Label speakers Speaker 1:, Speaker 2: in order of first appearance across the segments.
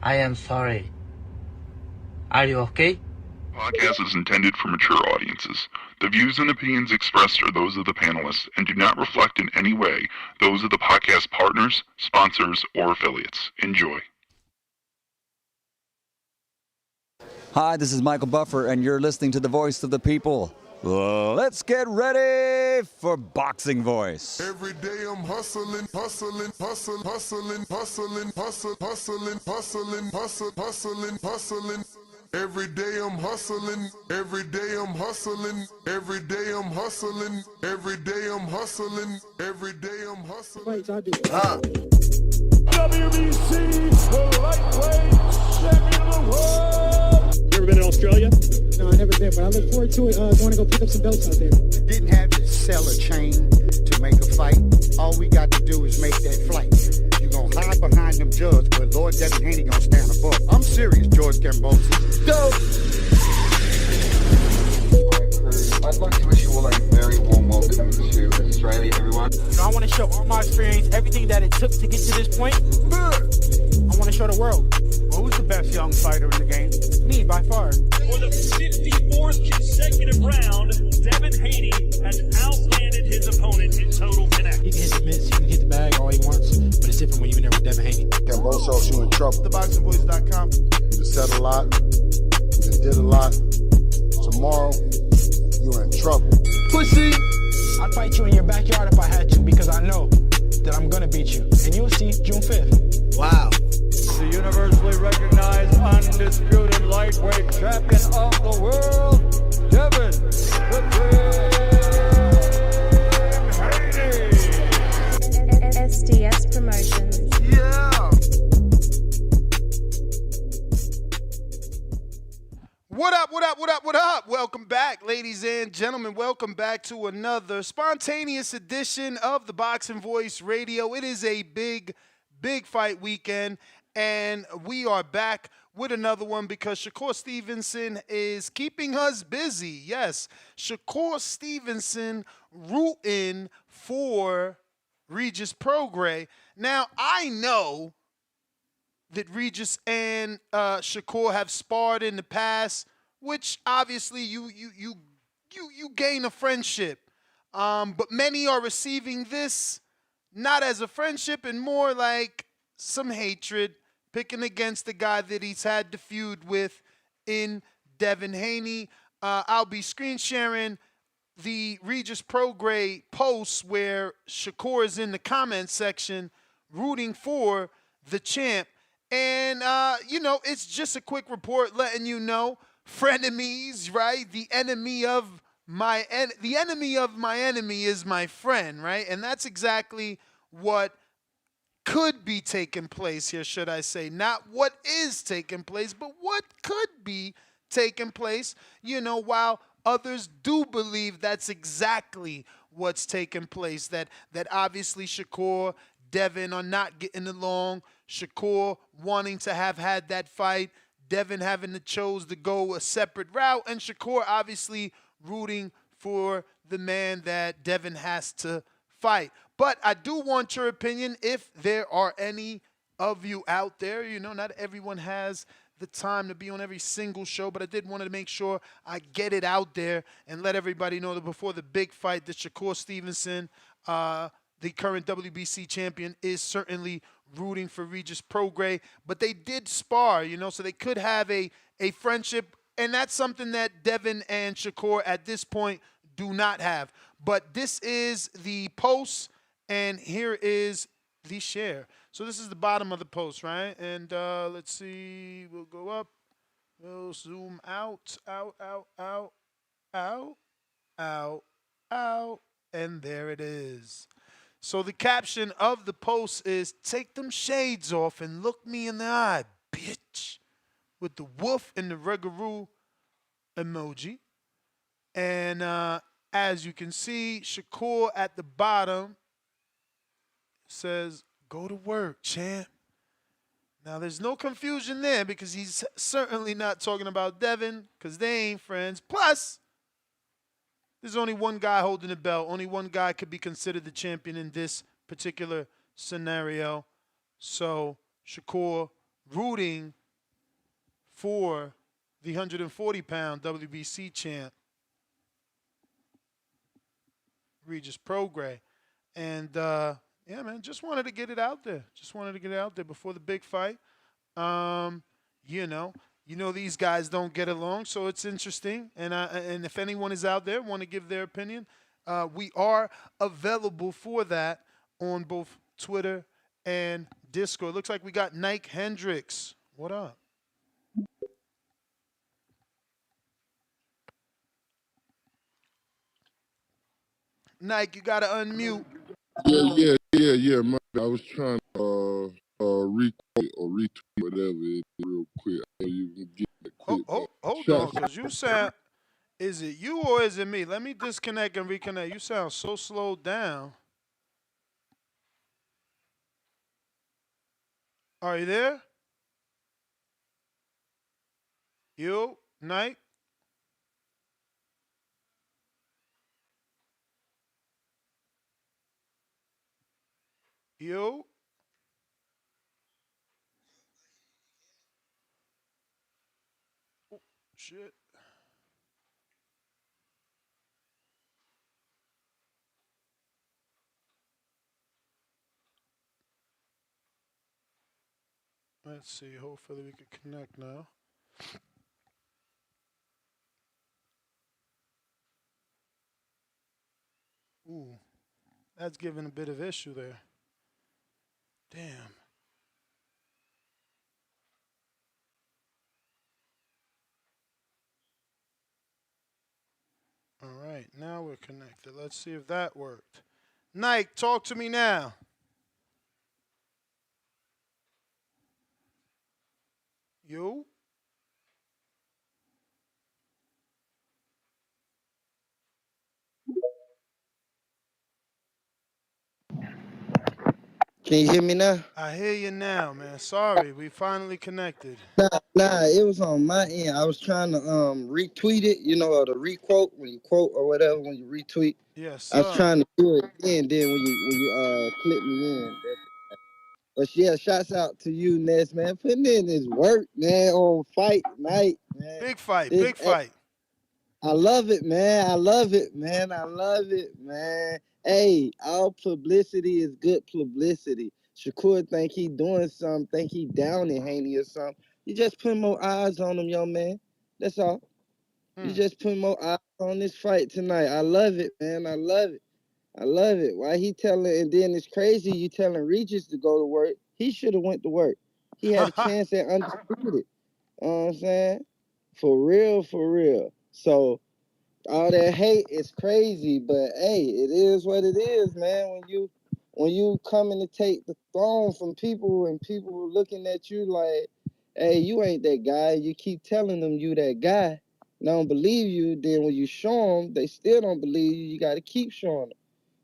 Speaker 1: I am sorry. Are you okay?
Speaker 2: Podcast is intended for mature audiences. The views and opinions expressed are those of the panelists and do not reflect in any way those of the podcast partners, sponsors, or affiliates. Enjoy.
Speaker 3: Hi, this is Michael Buffer, and you're listening to the Voice of the People. Let's get ready for Boxing Voice.
Speaker 4: Every day I'm hustling, hustling, hustling, hustling, hustling, hustling, hustling, hustling, hustling, hustling, hustling. Every day I'm hustling, every day I'm hustling, every day I'm hustling, every day I'm hustling, every day I'm hustling.
Speaker 5: Wait, I do.
Speaker 6: WBC, the lightweight champion of the world. You ever been to Australia?
Speaker 5: No, I've never been, but I look forward to it. Going to go pick up some belts out there.
Speaker 7: Didn't have to sell a chain to make a fight. All we got to do is make that flight. You gonna hide behind them judges, but Lord Devin Haney gonna stand above. I'm serious, George Gambosi. Go!
Speaker 8: I'd like to wish you all a very warm welcome to Australia, everyone.
Speaker 9: I want to show all my experience, everything that it took to get to this point. I want to show the world.
Speaker 7: Well, who's the best young fighter in the game?
Speaker 9: Me, by far.
Speaker 6: For the 54th consecutive round, Devin Haney has outlanded his opponent in total connect.
Speaker 9: He can hit the mitts, he can hit the bag all he wants, but it's different when you're in there with Devin Haney.
Speaker 4: Gambosi, you in trouble.
Speaker 7: TheBoxingVoice.com.
Speaker 4: You said a lot, you did a lot. Tomorrow, you're in trouble.
Speaker 9: Pussy! I'd fight you in your backyard if I had to, because I know that I'm gonna beat you. And you'll see June 5th.
Speaker 7: Wow.
Speaker 10: The universally recognized undisputed lightweight champion of the world, Devin the Dream Haney.
Speaker 11: SDS Promotions.
Speaker 7: Yeah.
Speaker 12: What up, what up, what up, what up? Welcome back, ladies and gentlemen. Welcome back to another spontaneous edition of the Boxing Voice Radio. It is a big fight weekend, and we are back with another one because Shakur Stevenson is keeping us busy. Yes, Shakur Stevenson rooting for Regis Prograis. Now, I know that Regis and Shakur have sparred in the past, which obviously you gain a friendship. But many are receiving this not as a friendship and more like some hatred, picking against the guy that he's had the feud with in Devin Haney. I'll be screen sharing the Regis Prograis posts where Shakur is in the comment section rooting for the champ. And, it's just a quick report letting you know, frenemies, right? The enemy of my enemy is my friend, right? And that's exactly what could be taking place here, should I say. Not what is taking place, but what could be taking place, while others do believe that's exactly what's taking place, that obviously Shakur, Devin are not getting along. Shakur wanting to have had that fight, Devin having to chose to go a separate route, and Shakur obviously rooting for the man that Devin has to fight. But I do want your opinion if there are any of you out there. Not everyone has the time to be on every single show, but I did want to make sure I get it out there and let everybody know that before the big fight that Shakur Stevenson, the current WBC champion, is certainly rooting for Regis Prograis, but they did spar, so they could have a friendship, and that's something that Devin and Shakur at this point do not have. But this is the post, and here is the share. So this is the bottom of the post, right? And let's see, we'll go up, we'll zoom out, and there it is. So the caption of the post is, "Take them shades off and look me in the eye, bitch," with the wolf and the regaroo emoji. And as you can see, Shakur at the bottom says, "Go to work, champ." Now, there's no confusion there because he's certainly not talking about Devin because they ain't friends. Plus, there's only one guy holding the belt. Only one guy could be considered the champion in this particular scenario. So Shakur rooting for the 140-pound WBC champ, Regis Prograis. And, yeah, man, just wanted to get it out there. Just wanted to get it out there before the big fight. You know these guys don't get along, so it's interesting. And if anyone is out there want to give their opinion, we are available for that on both Twitter and Discord. Looks like we got Nike Hendricks. What up? Nike, you gotta unmute.
Speaker 11: Yeah. I was trying to requote or retweet whatever it is real quick. I know you can get it quick.
Speaker 12: Hold on, because you sound. Is it you or is it me? Let me disconnect and reconnect. You sound so slowed down. Are you there? You, Nike? You? Oh, shit. Let's see. Hopefully we can connect now. Ooh, that's giving a bit of issue there. Damn. All right, now we're connected. Let's see if that worked. Nike, talk to me now. You?
Speaker 13: Can you hear me now?
Speaker 12: I hear you now, man. Sorry, we finally connected.
Speaker 13: Nah, it was on my end. I was trying to retweet it, or the requote when you quote or whatever when you retweet.
Speaker 12: Yes,
Speaker 13: I was
Speaker 12: sir.
Speaker 13: trying to do it again. Then when you click me in. But yeah, shouts out to you, Ness, man, putting in this work, man, on fight night, man.
Speaker 12: Big fight,
Speaker 13: This
Speaker 12: big fight.
Speaker 13: I love it, man. I love it, man. Hey, all publicity is good publicity. Shakur think he doing something, think he down in Haney or something. You just put more eyes on him, young man. That's all. You just put more eyes on this fight tonight. I love it, man. I love it. Why he telling, and then it's crazy you telling Regis to go to work. He should have went to work. He had a chance at undisputed. You know what I'm saying? For real. So all that hate is crazy, but hey, it is what it is, man. When you coming to take the throne from people and people looking at you like, hey, you ain't that guy. You keep telling them you that guy. They don't believe you. Then when you show them, they still don't believe you. You got to keep showing them.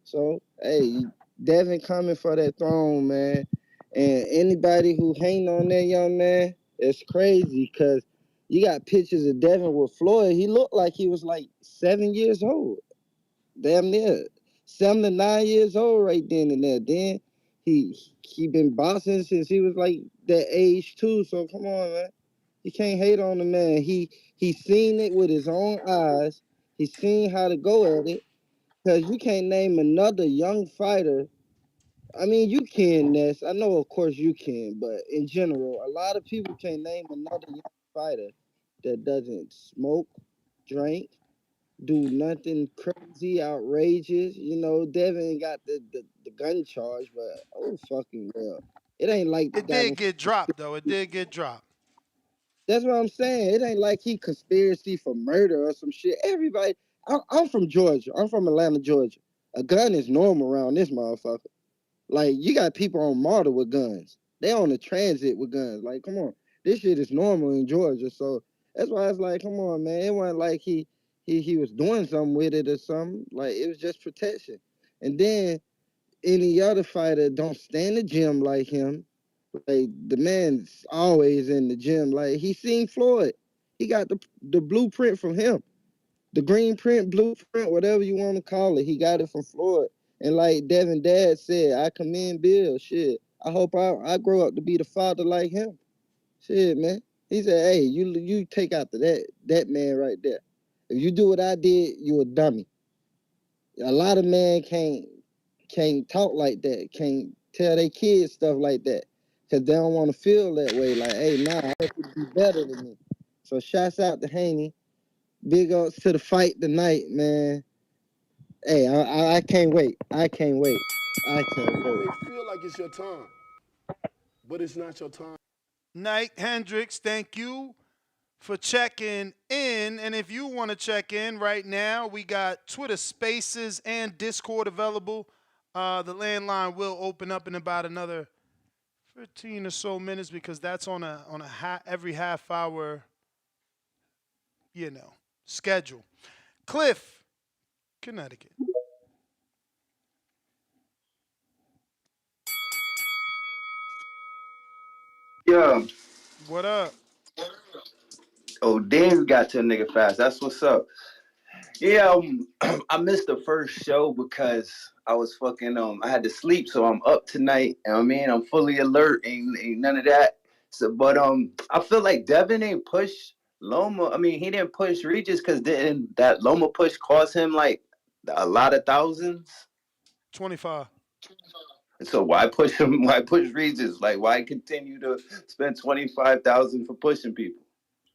Speaker 13: So hey, Devin coming for that throne, man. And anybody who hating on that young man, it's crazy because you got pictures of Devin with Floyd. He looked like he was like 7 years old. Damn near 7 to 9 years old right then and there. Then he been boxing since he was like that age too. So come on, man. You can't hate on the man. He seen it with his own eyes. He seen how to go at it. Because you can't name another young fighter. I mean, you can, Ness. I know, of course, you can, but in general, a lot of people can't name another young fighter that doesn't smoke, drink, do nothing crazy, outrageous. Devin got the gun charge, but oh, fucking well. It ain't like the
Speaker 12: It
Speaker 13: guy.
Speaker 12: did get dropped, though. It did get dropped.
Speaker 13: That's what I'm saying. It ain't like he conspiracy for murder or some shit. Everybody, I'm from Georgia. I'm from Atlanta, Georgia. A gun is normal around this motherfucker. Like, you got people on MARTA with guns. They on the transit with guns. Like, come on. This shit is normal in Georgia. So that's why it's like, come on, man. It wasn't like he was doing something with it or something. Like, it was just protection. And then any other fighter don't stay in the gym like him. Like, the man's always in the gym. Like, he seen Floyd. He got the blueprint from him. The green print, blueprint, whatever you want to call it. He got it from Floyd. And like Devin Dad said, I commend Bill. Shit. I hope I grow up to be the father like him. Shit, man. He said, hey, you take out that man right there. If you do what I did, you a dummy. A lot of men can't talk like that, can't tell their kids stuff like that, because they don't want to feel that way. Like, hey, nah, I want you to be better than me. So shouts out to Haney. Big ups to the fight tonight, man. Hey, I can't wait. I can't wait. I can't
Speaker 14: You
Speaker 13: wait.
Speaker 14: may feel like it's your time, but it's not your time.
Speaker 12: Knight Hendricks, thank you for checking in. And if you want to check in right now, we got Twitter Spaces and Discord available. The landline will open up in about another 15 or so minutes because that's on a every half hour, schedule. Cliff, Connecticut.
Speaker 15: Yeah.
Speaker 12: What up?
Speaker 15: Oh, damn, we got to a nigga fast. That's what's up. Yeah, I missed the first show because I was fucking I had to sleep, so I'm up tonight. And I mean, I'm fully alert. Ain't none of that. So, but I feel like Devin ain't push Loma. I mean, he didn't push Regis because didn't that Loma push cost him like a lot of thousands?
Speaker 12: 25.
Speaker 15: So why push him? Why push Regis? Like, why continue to spend 25,000 for pushing people?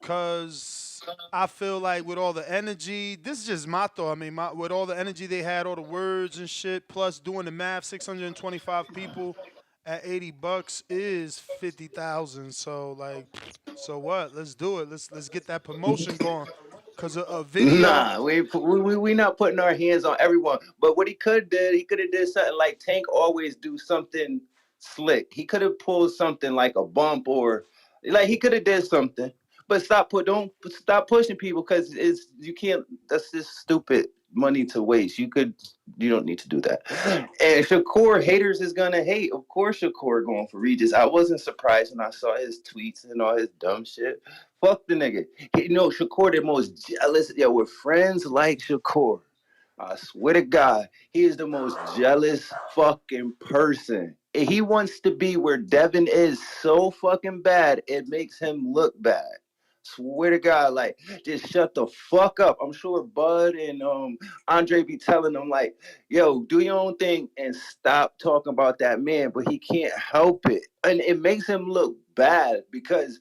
Speaker 12: Because I feel like with all the energy, this is just my thought. I mean, with all the energy they had, all the words and shit, plus doing the math, 625 people at $80 is 50,000. So like, so what? Let's do it. Let's get that promotion going. Cause a video.
Speaker 15: Nah, we not putting our hands on everyone. But what he could have did something like Tank always do something slick. He could have pulled something like a bump or like he could have did something. But don't stop pushing people because you can't. That's just stupid money to waste. You don't need to do that. And Shakur haters is gonna hate. Of course, Shakur going for Regis. I wasn't surprised when I saw his tweets and all his dumb shit. Fuck the nigga. Shakur the most jealous. Yeah, we're friends like Shakur. I swear to God, he is the most jealous fucking person. He wants to be where Devin is so fucking bad, it makes him look bad. Swear to God, like, just shut the fuck up. I'm sure Bud and Andre be telling him, like, yo, do your own thing and stop talking about that man, but he can't help it. And it makes him look bad because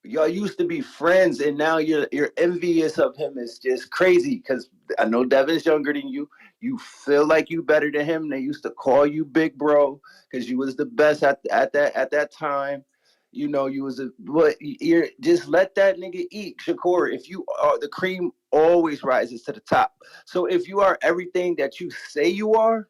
Speaker 15: y'all used to be friends and now you're envious of him. It's just crazy because I know Devin's younger than you. You feel like you better than him. They used to call you big bro because you was the best at that time. You was but you're just let that nigga eat. Shakur, if you are, the cream always rises to the top. So if you are everything that you say you are,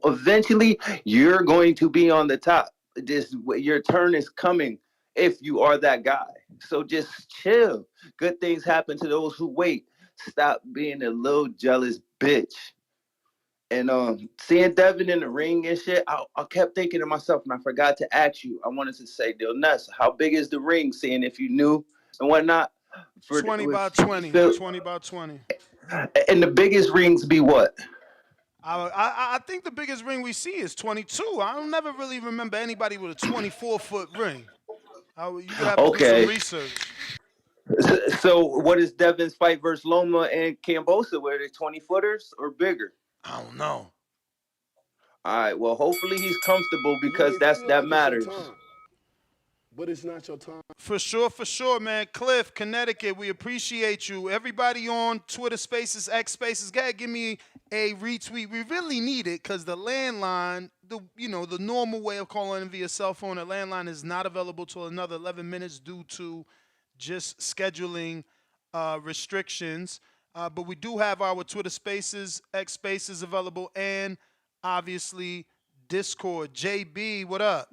Speaker 15: eventually you're going to be on the top. Your turn is coming if you are that guy. So just chill. Good things happen to those who wait. Stop being a little jealous bitch. And seeing Devin in the ring and shit, I kept thinking to myself, and I forgot to ask you. I wanted to say, Dil Ness, how big is the ring? Seeing if you knew and whatnot.
Speaker 12: 20 by 20. 20 by 20.
Speaker 15: And the biggest rings be what?
Speaker 12: I think the biggest ring we see is 22. I don't never really remember anybody with a 24-foot ring. You would have to do some research.
Speaker 15: So what is Devin's fight versus Loma and Cambosa? Were they 20-footers or bigger?
Speaker 12: I don't know.
Speaker 15: All right. Well, hopefully he's comfortable because that matters.
Speaker 14: But it's not your time.
Speaker 12: For sure, man. Cliff, Connecticut, we appreciate you. Everybody on Twitter Spaces, X Spaces, gotta give me a retweet. We really need it because the landline, the normal way of calling in via cell phone, the landline is not available till another 11 minutes due to just scheduling restrictions. But we do have our Twitter Spaces, X Spaces available, and obviously Discord. JB, what up?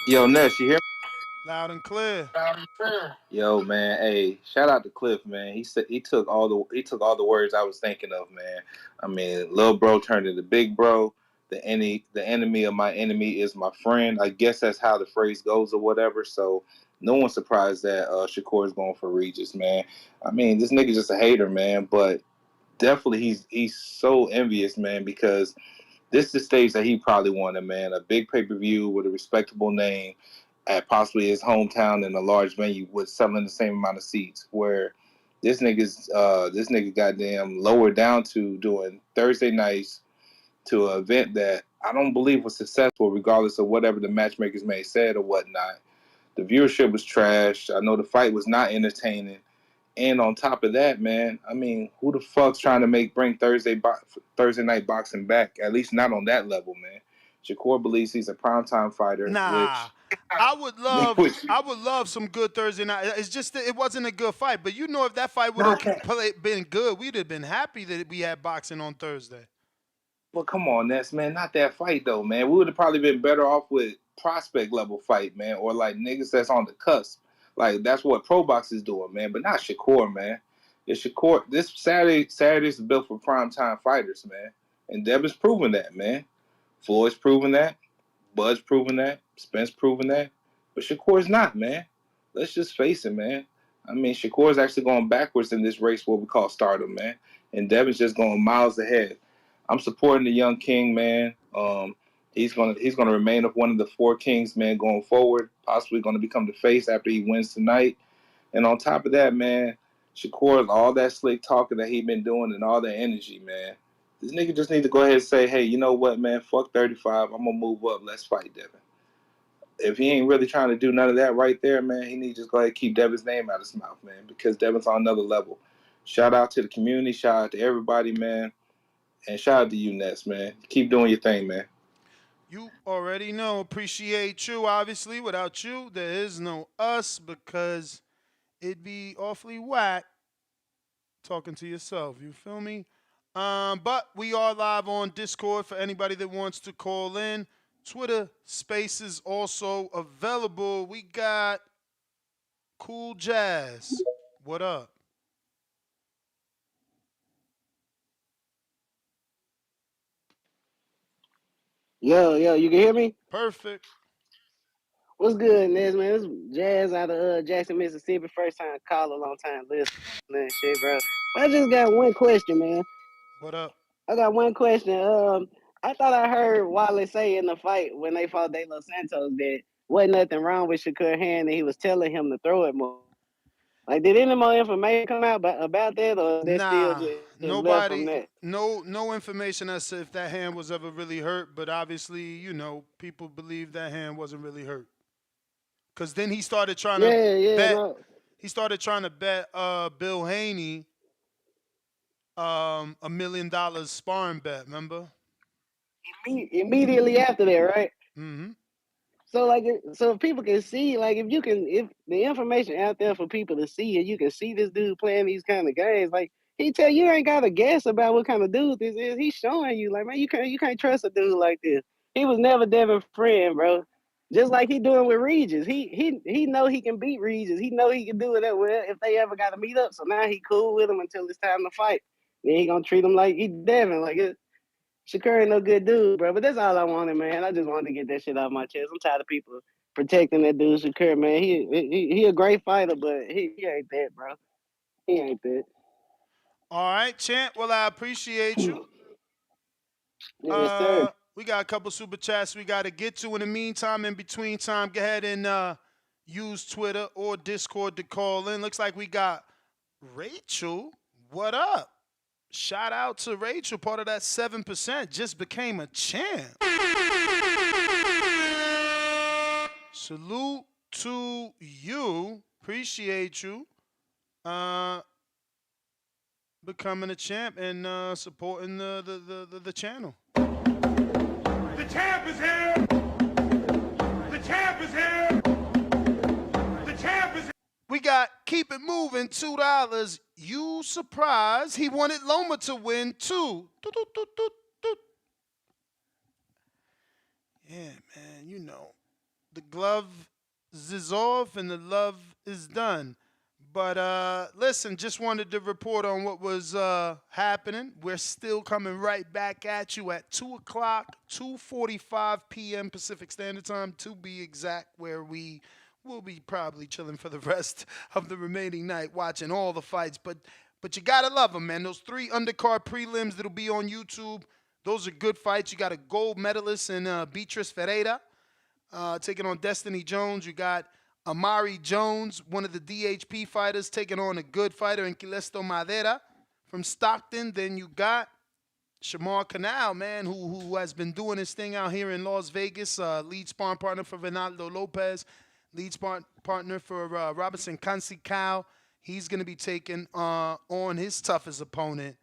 Speaker 16: Yo, Ness, you hear me?
Speaker 12: Loud and clear.
Speaker 16: Yo, man, hey, shout out to Cliff, man. He took all the words I was thinking of, man. I mean, little bro turned into big bro. The enemy of my enemy is my friend. I guess that's how the phrase goes or whatever. So no one's surprised that Shakur is going for Regis, man. I mean, this nigga's just a hater, man. But definitely he's so envious, man, because This is the stage that he probably wanted, man. A big pay-per-view with a respectable name at possibly his hometown in a large venue with selling the same amount of seats. Where this nigga goddamn lowered down to doing Thursday nights to an event that I don't believe was successful, regardless of whatever the matchmakers may have said or whatnot. The viewership was trash. I know the fight was not entertaining. And on top of that, man, I mean, who the fuck's trying to bring Thursday night boxing back? At least not on that level, man. Shakur believes he's a primetime fighter,
Speaker 12: Nah, I would love some good Thursday night. It's just that it wasn't a good fight. But you know, if that fight would have been good, we'd have been happy that we had boxing on Thursday.
Speaker 16: Well, come on, Ness, man. Not that fight, though, man. We would have probably been better off with prospect level fight, man, or like niggas that's on the cusp. Like, that's what Pro Box is doing, man, but not Shakur, man. It's Shakur. This Saturday's built for primetime fighters, man. And Devin's proven that, man. Floyd's proven that. Bud's proven that. Spence proven that. But Shakur's not, man. Let's just face it, man. I mean, Shakur's actually going backwards in this race, what we call stardom, man. And Devin's just going miles ahead. I'm supporting the young king, man. He's gonna remain one of the four kings, man, going forward. Possibly gonna become the face after he wins tonight. And on top of that, man, Shakur, all that slick talking that he been doing and all that energy, man. This nigga just need to go ahead and say, hey, you know what, man? Fuck 35. I'm gonna move up. Let's fight Devin. If he ain't really trying to do none of that right there, man, he need to just go ahead and keep Devin's name out of his mouth, man, because Devin's on another level. Shout out to the community. Shout out to everybody, man. And shout out to you, Ness, man. Keep doing your thing, man.
Speaker 12: You already know. Appreciate you. Obviously, without you, there is no us because it'd be awfully whack talking to yourself. You feel me? But we are live on Discord for anybody that wants to call in. Twitter Spaces also available. We got Cool Jazz. What up?
Speaker 17: Yo, you can hear me?
Speaker 12: Perfect.
Speaker 17: What's good, Nez, man? This is Jazz out of Jackson, Mississippi. First time caller, long time listener and shit, bro. I just got one question, man.
Speaker 12: What up?
Speaker 17: I got one question. I thought I heard Wale say in the fight when they fought De Los Santos that wasn't nothing wrong with Shakur Haney, and he was telling him to throw it more. Like, did any more information come out about that, or that still
Speaker 12: Nah,
Speaker 17: just left from
Speaker 12: nobody,
Speaker 17: that?
Speaker 12: no information as to if that hand was ever really hurt. But obviously, you know, people believe that hand wasn't really hurt. Cause then he started trying to bet.
Speaker 17: No.
Speaker 12: He started trying to bet Bill Haney $1 million sparring bet. Remember?
Speaker 17: Immediately after that, right?
Speaker 12: Mm-hmm.
Speaker 17: So if people can see, like, if the information out there for people to see, and you can see this dude playing these kind of games, like he tell you ain't got to guess about what kind of dude this is. He's showing you, like, man, you can't trust a dude like this. He was never Devin's friend, bro. Just like he doing with Regis. He know he can beat Regis. He know he can do it if they ever got to meet up. So now he cool with him until it's time to fight. Then he gonna treat him like he Devin, like it. Shakur ain't no good dude, bro. But that's all I wanted, man. I just wanted to get that shit off my chest. I'm tired of people protecting that dude, Shakur, man. He a great fighter, but he ain't that, bro. He ain't that.
Speaker 12: All right, champ. Well, I appreciate you.
Speaker 17: Yes, sir.
Speaker 12: We got a couple super chats we got to get to. In the meantime, in between time, go ahead and use Twitter or Discord to call in. Looks like we got Rachel. What up? Shout out to Rachel, part of that 7%, just became a champ. Salute to you. Appreciate you becoming a champ and supporting the channel.
Speaker 6: The champ is here! The champ is here! The champ is here!
Speaker 12: We got Keep It Moving, $2. You surprised. He wanted Loma to win, too. Yeah, man, you know. The glove is off and the love is done. But listen, just wanted to report on what was happening. We're still coming right back at you at 2 o'clock, 2:45 p.m. Pacific Standard Time, to be exact, where we will be probably chilling for the rest of the remaining night, watching all the fights. But you got to love them, man. Those 3 undercard prelims that'll be on YouTube, those are good fights. You got a gold medalist in Beatrice Ferreira taking on Destiny Jones. You got Amari Jones, one of the DHP fighters, taking on a good fighter in Quilesto Madera from Stockton. Then you got Shamar Canal, man, who has been doing his thing out here in Las Vegas, lead sparring partner for Ronaldo Lopez, lead sparring partner for Robinson Cansical. He's going to be taking on his toughest opponent,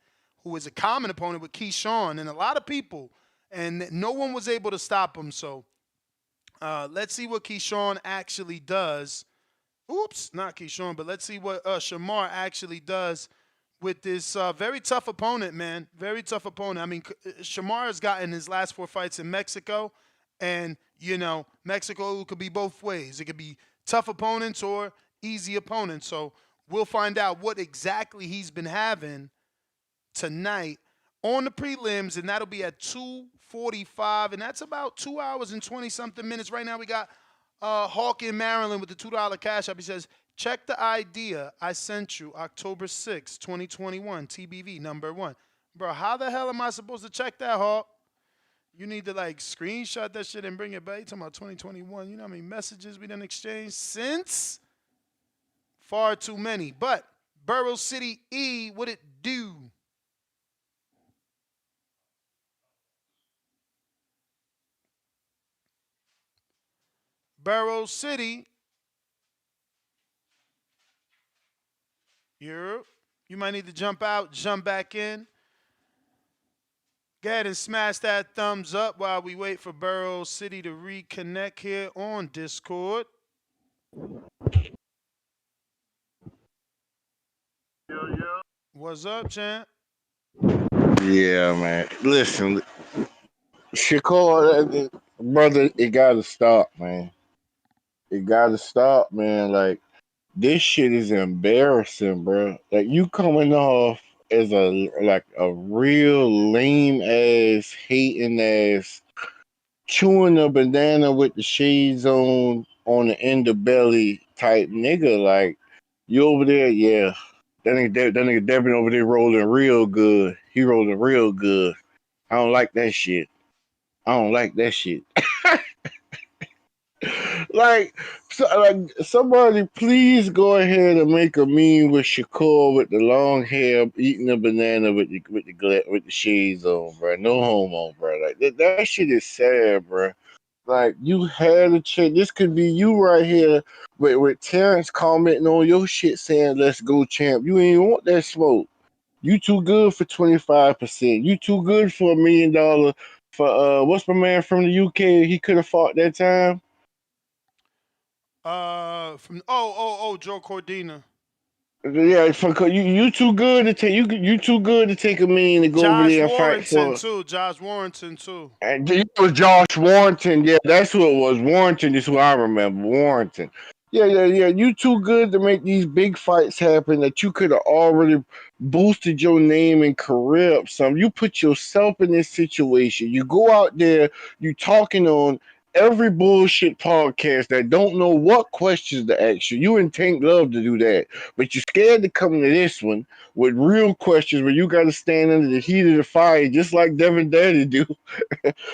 Speaker 12: who is a common opponent with Keyshawn and a lot of people, and no one was able to stop him. So let's see what Keyshawn actually does. Oops, not Keyshawn, but let's see what Shamar actually does with this very tough opponent, man. Very tough opponent. I mean, Shamar has gotten his last 4 fights in Mexico, and, you know, Mexico could be both ways. It could be tough opponents or easy opponents. So we'll find out what exactly he's been having tonight on the prelims, and that'll be at 2:45, and that's about 2 hours and 20-something minutes. Right now we got Hawk in Maryland with the $2 cash app. He says, check the idea I sent you October 6, 2021, TBV number 1. Bro, how the hell am I supposed to check that, Hawk? You need to, like, screenshot that shit and bring it back. You talking about 2021. You know how many messages we done exchanged since? Far too many. But Burrow City E, what it do? Burrow City. You might need to jump out, jump back in. Go ahead and smash that thumbs up while we wait for Burrow City to reconnect here on Discord. What's up, champ?
Speaker 18: Yeah, man. Listen, Shakur, brother, it gotta stop, man. It gotta stop, man. Like, this shit is embarrassing, bro. Like, you coming off as a real lame ass, hating ass, chewing a banana with the shades on the underbelly type nigga. Like, you over there, yeah. That nigga Devin over there rolling real good. He rolling real good. I don't like that shit. I don't like that shit. like somebody please go ahead and make a meme with Shakur with the long hair eating a banana with the shades on, bro. No homo, bro. Like that shit is sad, bro. Like, you had a chance. This could be you right here with Terrence commenting on your shit saying, let's go, champ. You ain't want that smoke. You too good for 25%. You too good for $1 million for what's my man from the UK? He could have fought that time.
Speaker 12: Joe Cordina.
Speaker 18: Yeah, you too good to take you too good to take $1 million to go over there and fight for.
Speaker 12: Josh Warrington too.
Speaker 18: And it was Josh Warrington. Yeah, that's who it was. Warrington is who I remember. Warrington. Yeah. You too good to make these big fights happen that you could have already boosted your name and career up some. You put yourself in this situation. You go out there, you talking on every bullshit podcast that don't know what questions to ask you. You and Tank love to do that, but you're scared to come to this one with real questions where you got to stand under the heat of the fire, just like Devin Daddy do.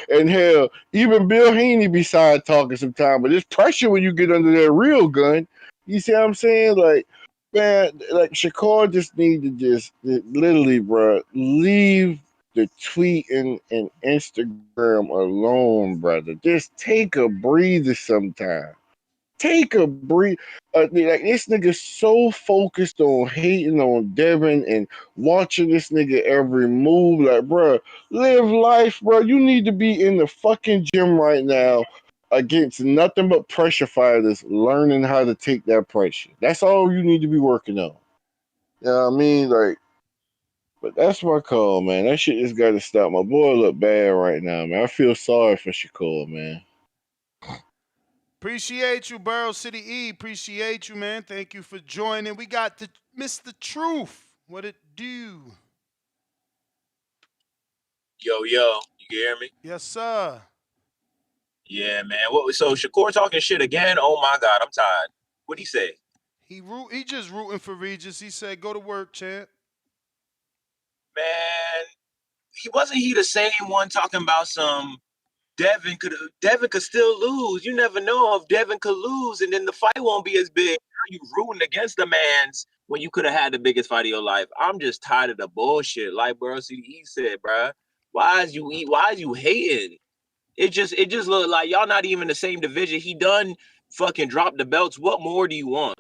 Speaker 18: And hell, even Bill Haney be side talking sometimes, but it's pressure when you get under that real gun. You see what I'm saying? Like, man, like Shakur just need to just literally, bro, leave the tweeting and Instagram alone, brother. Just take a breather sometime. Take a breathe. Like, this nigga so focused on hating on Devin and watching this nigga every move. Like, bro, live life, bro. You need to be in the fucking gym right now against nothing but pressure fighters, learning how to take that pressure. That's all you need to be working on. You know what I mean? Like, but that's my call, man. That shit just got to stop. My boy look bad right now, man. I feel sorry for Shakur, man.
Speaker 12: Appreciate you, Burrow City E. Appreciate you, man. Thank you for joining. We got the Mr. Truth. What it do?
Speaker 19: Yo, you can hear me?
Speaker 12: Yes, sir.
Speaker 19: Yeah, man. So Shakur talking shit again? Oh my God, I'm tired. What'd he say?
Speaker 12: He just rooting for Regis. He said, go to work, champ.
Speaker 19: Man, wasn't he the same one talking about some Devin could still lose. You never know if Devin could lose, and then the fight won't be as big. You rooting against the man's when you could have had the biggest fight of your life. I'm just tired of the bullshit. Like bro, CDE said, bro, why is you hating? It just looked like y'all not even the same division. He done fucking dropped the belts. What more do you want?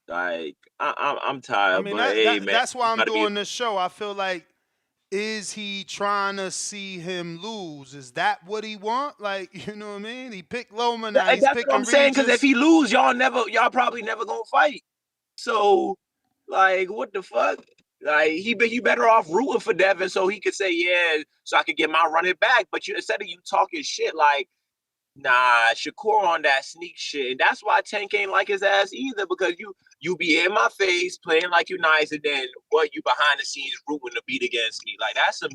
Speaker 19: Like I'm tired,
Speaker 12: I mean,
Speaker 19: but hey man,
Speaker 12: that's why I'm
Speaker 19: gotta be.
Speaker 12: doing this show. I feel like, is he trying to see him lose? Is that what he want? Like, you know what I mean? He picked Loma, now he's
Speaker 19: That's what
Speaker 12: picking
Speaker 19: I'm saying. Because if
Speaker 12: Regis.
Speaker 19: he lose, y'all probably never gonna fight. So, like, what the fuck? Like, he better off rooting for Devin so he could say, yeah, so I could get my running back. But instead of you talking shit, like, nah, Shakur on that sneak shit. And that's why Tank ain't like his ass either, because you be in my face playing like you nice, and then what, you behind the scenes rooting to beat against me. Like, that's some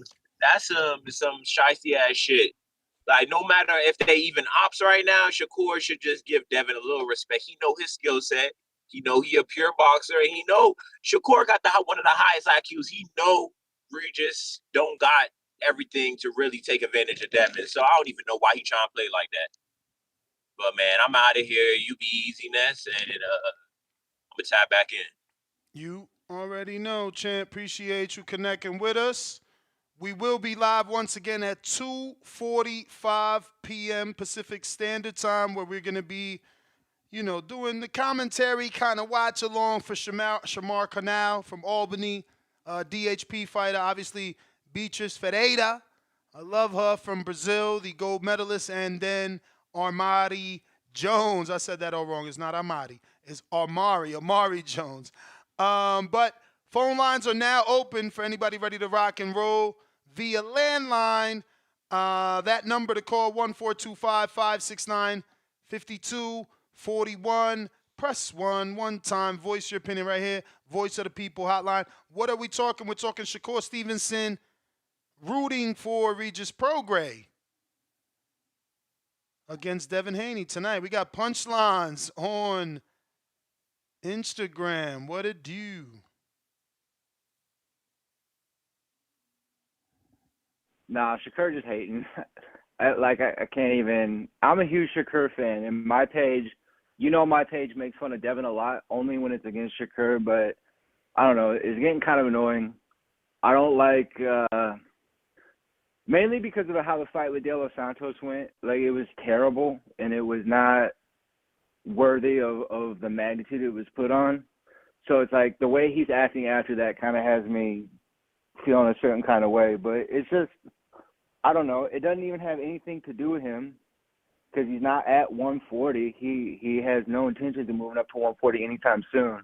Speaker 19: shiesty ass shit. Like, no matter if they even ops right now, Shakur should just give Devin a little respect. He know his skill set. He know he a pure boxer. And he know Shakur got one of the highest IQs. He know Regis don't got everything to really take advantage of Devin. So I don't even know why he trying to play like that. But, man, I'm out of here. You be easy, Ness. And I'm going to tap back in.
Speaker 12: You already know, champ. Appreciate you connecting with us. We will be live once again at 2:45 p.m. Pacific Standard Time, where we're going to be, doing the commentary, kind of watch along for Shamar Canal from Albany, DHP fighter, obviously Beatrice Ferreira. I love her, from Brazil, the gold medalist, and then Amari Jones. I said that all wrong. It's not Amari. It's Amari Jones. But phone lines are now open for anybody ready to rock and roll via landline. That number to call, 1-425-569-5241. Press 1 time. Voice your opinion right here. Voice of the People hotline. What are we talking? We're talking Shakur Stevenson rooting for Regis Prograis against Devin Haney tonight. We got punchlines on Instagram. What it do?
Speaker 20: Nah, Shakur just hating. I can't even. I'm a huge Shakur fan, and my page, my page makes fun of Devin a lot, only when it's against Shakur, but I don't know. It's getting kind of annoying. I don't like, mainly because of how the fight with De Los Santos went. Like, it was terrible, and it was not worthy of the magnitude it was put on. So it's like the way he's acting after that kind of has me feeling a certain kind of way. But it's just, I don't know. It doesn't even have anything to do with him because he's not at 140. He has no intentions of moving up to 140 anytime soon.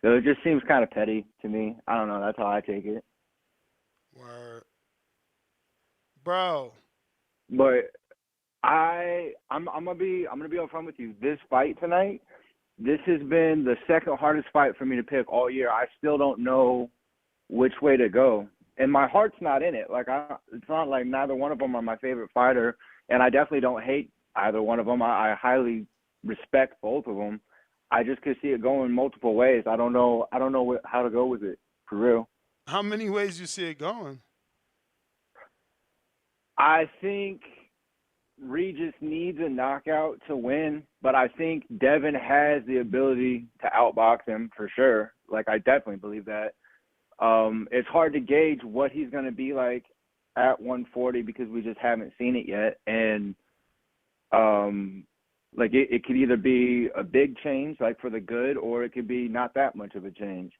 Speaker 20: So it just seems kind of petty to me. I don't know. That's how I take it.
Speaker 12: Word. Bro.
Speaker 20: But I'm gonna be upfront with you. This fight tonight, this has been the second hardest fight for me to pick all year. I still don't know which way to go. And my heart's not in it. Like, it's not like neither one of them are my favorite fighter, and I definitely don't hate either one of them. I highly respect both of them. I just could see it going multiple ways. I don't know how to go with it, for real.
Speaker 12: How many ways you see it going?
Speaker 20: I think Regis needs a knockout to win, but I think Devin has the ability to outbox him for sure. Like, I definitely believe that. It's hard to gauge what he's going to be like at 140 because we just haven't seen it yet. And, it could either be a big change, like for the good, or it could be not that much of a change.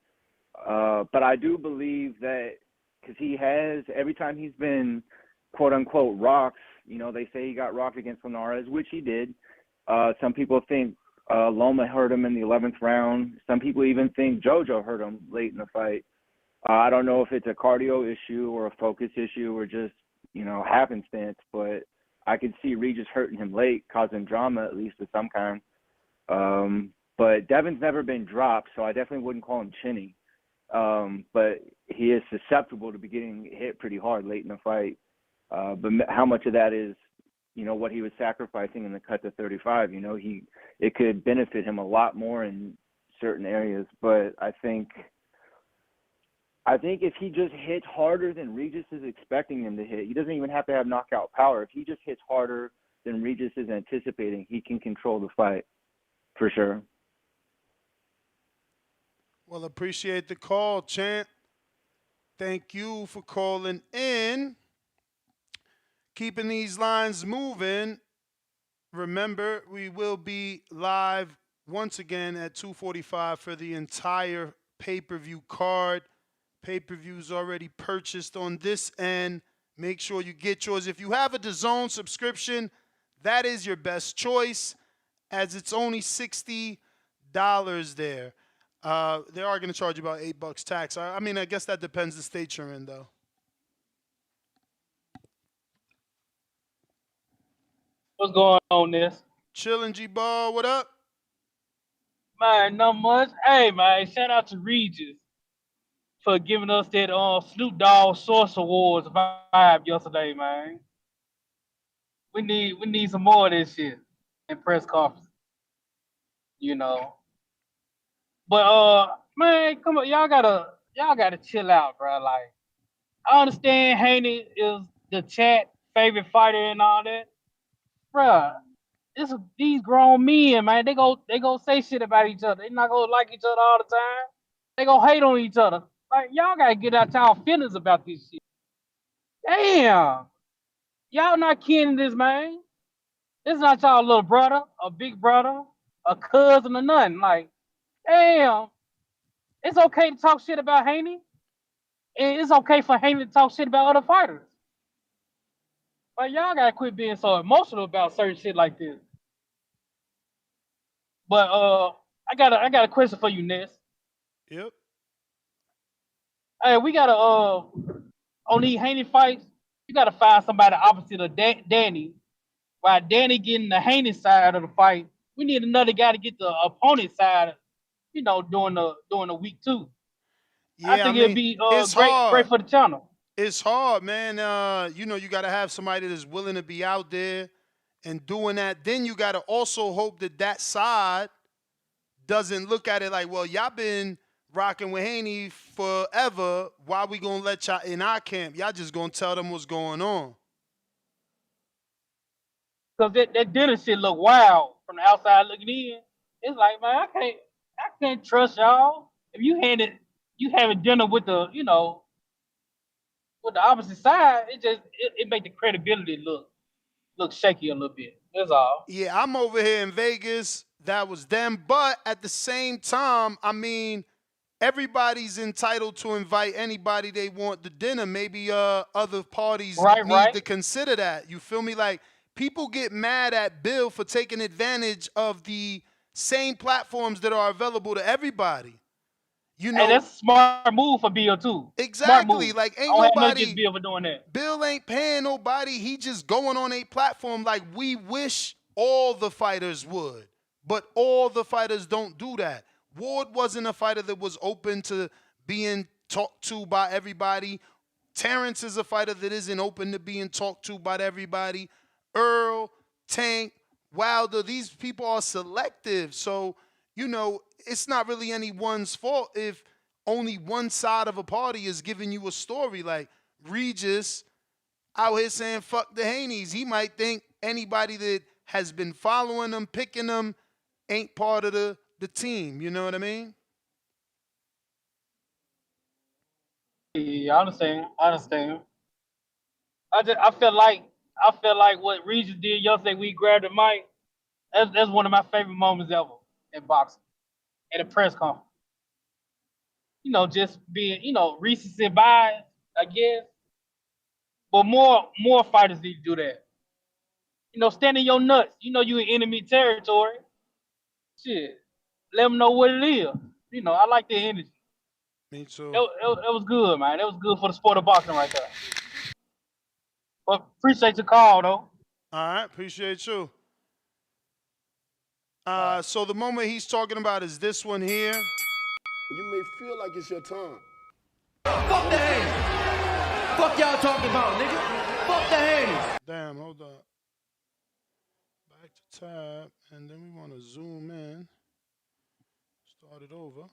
Speaker 20: But I do believe that because he has, every time he's been, quote unquote, rocks, they say he got rocked against Linares, which he did. Some people think Loma hurt him in the 11th round. Some people even think JoJo hurt him late in the fight. I don't know if it's a cardio issue or a focus issue or just, happenstance, but I could see Regis hurting him late, causing drama at least of some kind. But Devin's never been dropped, so I definitely wouldn't call him chinny. But he is susceptible to be getting hit pretty hard late in the fight. But how much of that is, what he was sacrificing in the cut to 35? It could benefit him a lot more in certain areas. But I think I think if he just hits harder than Regis is expecting him to hit, he doesn't even have to have knockout power. If he just hits harder than Regis is anticipating, he can control the fight for sure.
Speaker 12: Well, appreciate the call, champ. Thank you for calling in. Keeping these lines moving. Remember, we will be live once again at 2:45 for the entire pay-per-view card. Pay-per-view's already purchased on this end. Make sure you get yours. If you have a DAZN subscription, that is your best choice, as it's only $60 there. They are going to charge you about $8 tax. I mean, I guess that depends the state you're in, though.
Speaker 21: What's going on, this?
Speaker 12: Chillin' G-Ball, what up?
Speaker 21: Man, not much. Hey, man, shout out to Regis for giving us that Snoop Dogg Source Awards vibe yesterday, man. We need some more of this shit in press conference, you know. But man, come on, y'all gotta chill out, bro. Like, I understand Haney is the chat favorite fighter and all that, bro. These grown men, man. They go say shit about each other. They not gonna like each other all the time. They gonna hate on each other. Like, y'all gotta get out y'all feelings about this shit. Damn, y'all not kidding this, man. This is not y'all little brother, a big brother, a cousin, or nothing. Like, damn, it's okay to talk shit about Haney, and it's okay for Haney to talk shit about other fighters. Like, y'all gotta quit being so emotional about certain shit like this. But I got a question for you, Ness.
Speaker 12: Yep.
Speaker 21: Hey, we gotta on these Haney fights, you gotta find somebody opposite of Danny. While Danny getting the Haney side of the fight, we need another guy to get the opponent side, you know, during the week too.
Speaker 12: Yeah,
Speaker 21: I think it'd be
Speaker 12: it's
Speaker 21: great
Speaker 12: hard.
Speaker 21: for the channel.
Speaker 12: It's hard, man. You know, you got to have somebody that's willing to be out there and doing that. Then you got to also hope that that side doesn't look at it like, well, y'all been rocking with Haney forever. Why we going to let y'all in our camp? Y'all just going to tell them what's going on.
Speaker 21: Because that dinner shit look wild from the outside looking in. It's like, man, I can't trust y'all. If you having dinner with the, you know, with the opposite side, it make the credibility look shaky a little bit. That's all.
Speaker 12: Yeah, I'm over here in Vegas. That was them. But at the same time, I mean, everybody's entitled to invite anybody they want to dinner. Maybe other parties need to consider that. You feel me? Like, people get mad at Bill for taking advantage of the same platforms that are available to everybody. You know,
Speaker 21: and that's a smart move for Bill too.
Speaker 12: Exactly. Like, ain't nobody.
Speaker 21: Bill for doing that.
Speaker 12: Bill ain't paying nobody. He just going on a platform like we wish all the fighters would. But all the fighters don't do that. Ward wasn't a fighter that was open to being talked to by everybody. Terrence is a fighter that isn't open to being talked to by everybody. Earl, Tank, Wilder, these people are selective. So, you know, it's not really anyone's fault if only one side of a party is giving you a story. Like Regis out here saying, fuck the Haneys. He might think anybody that has been following them, picking them, ain't part of the team. You know what I mean?
Speaker 21: Yeah, I understand. I feel like what Regis did yesterday, we grabbed the mic. That's one of my favorite moments ever in boxing. At a press conference. You know, just being, you know, recency bias, I guess. But more fighters need to do that. You know, stand in your nuts. You know you in enemy territory. Shit. Let them know what it is. You know, I like the energy.
Speaker 12: Me too.
Speaker 21: It was good, man. It was good for the sport of boxing right there. But appreciate your call, though.
Speaker 12: All right, appreciate you. So the moment he's talking about is this one here.
Speaker 14: You may feel like it's your time.
Speaker 1: Fuck the Haney. Fuck y'all talking about, nigga. Fuck the Haney.
Speaker 12: Damn, hold up. Back to tab, and then we want to zoom in. Start it over.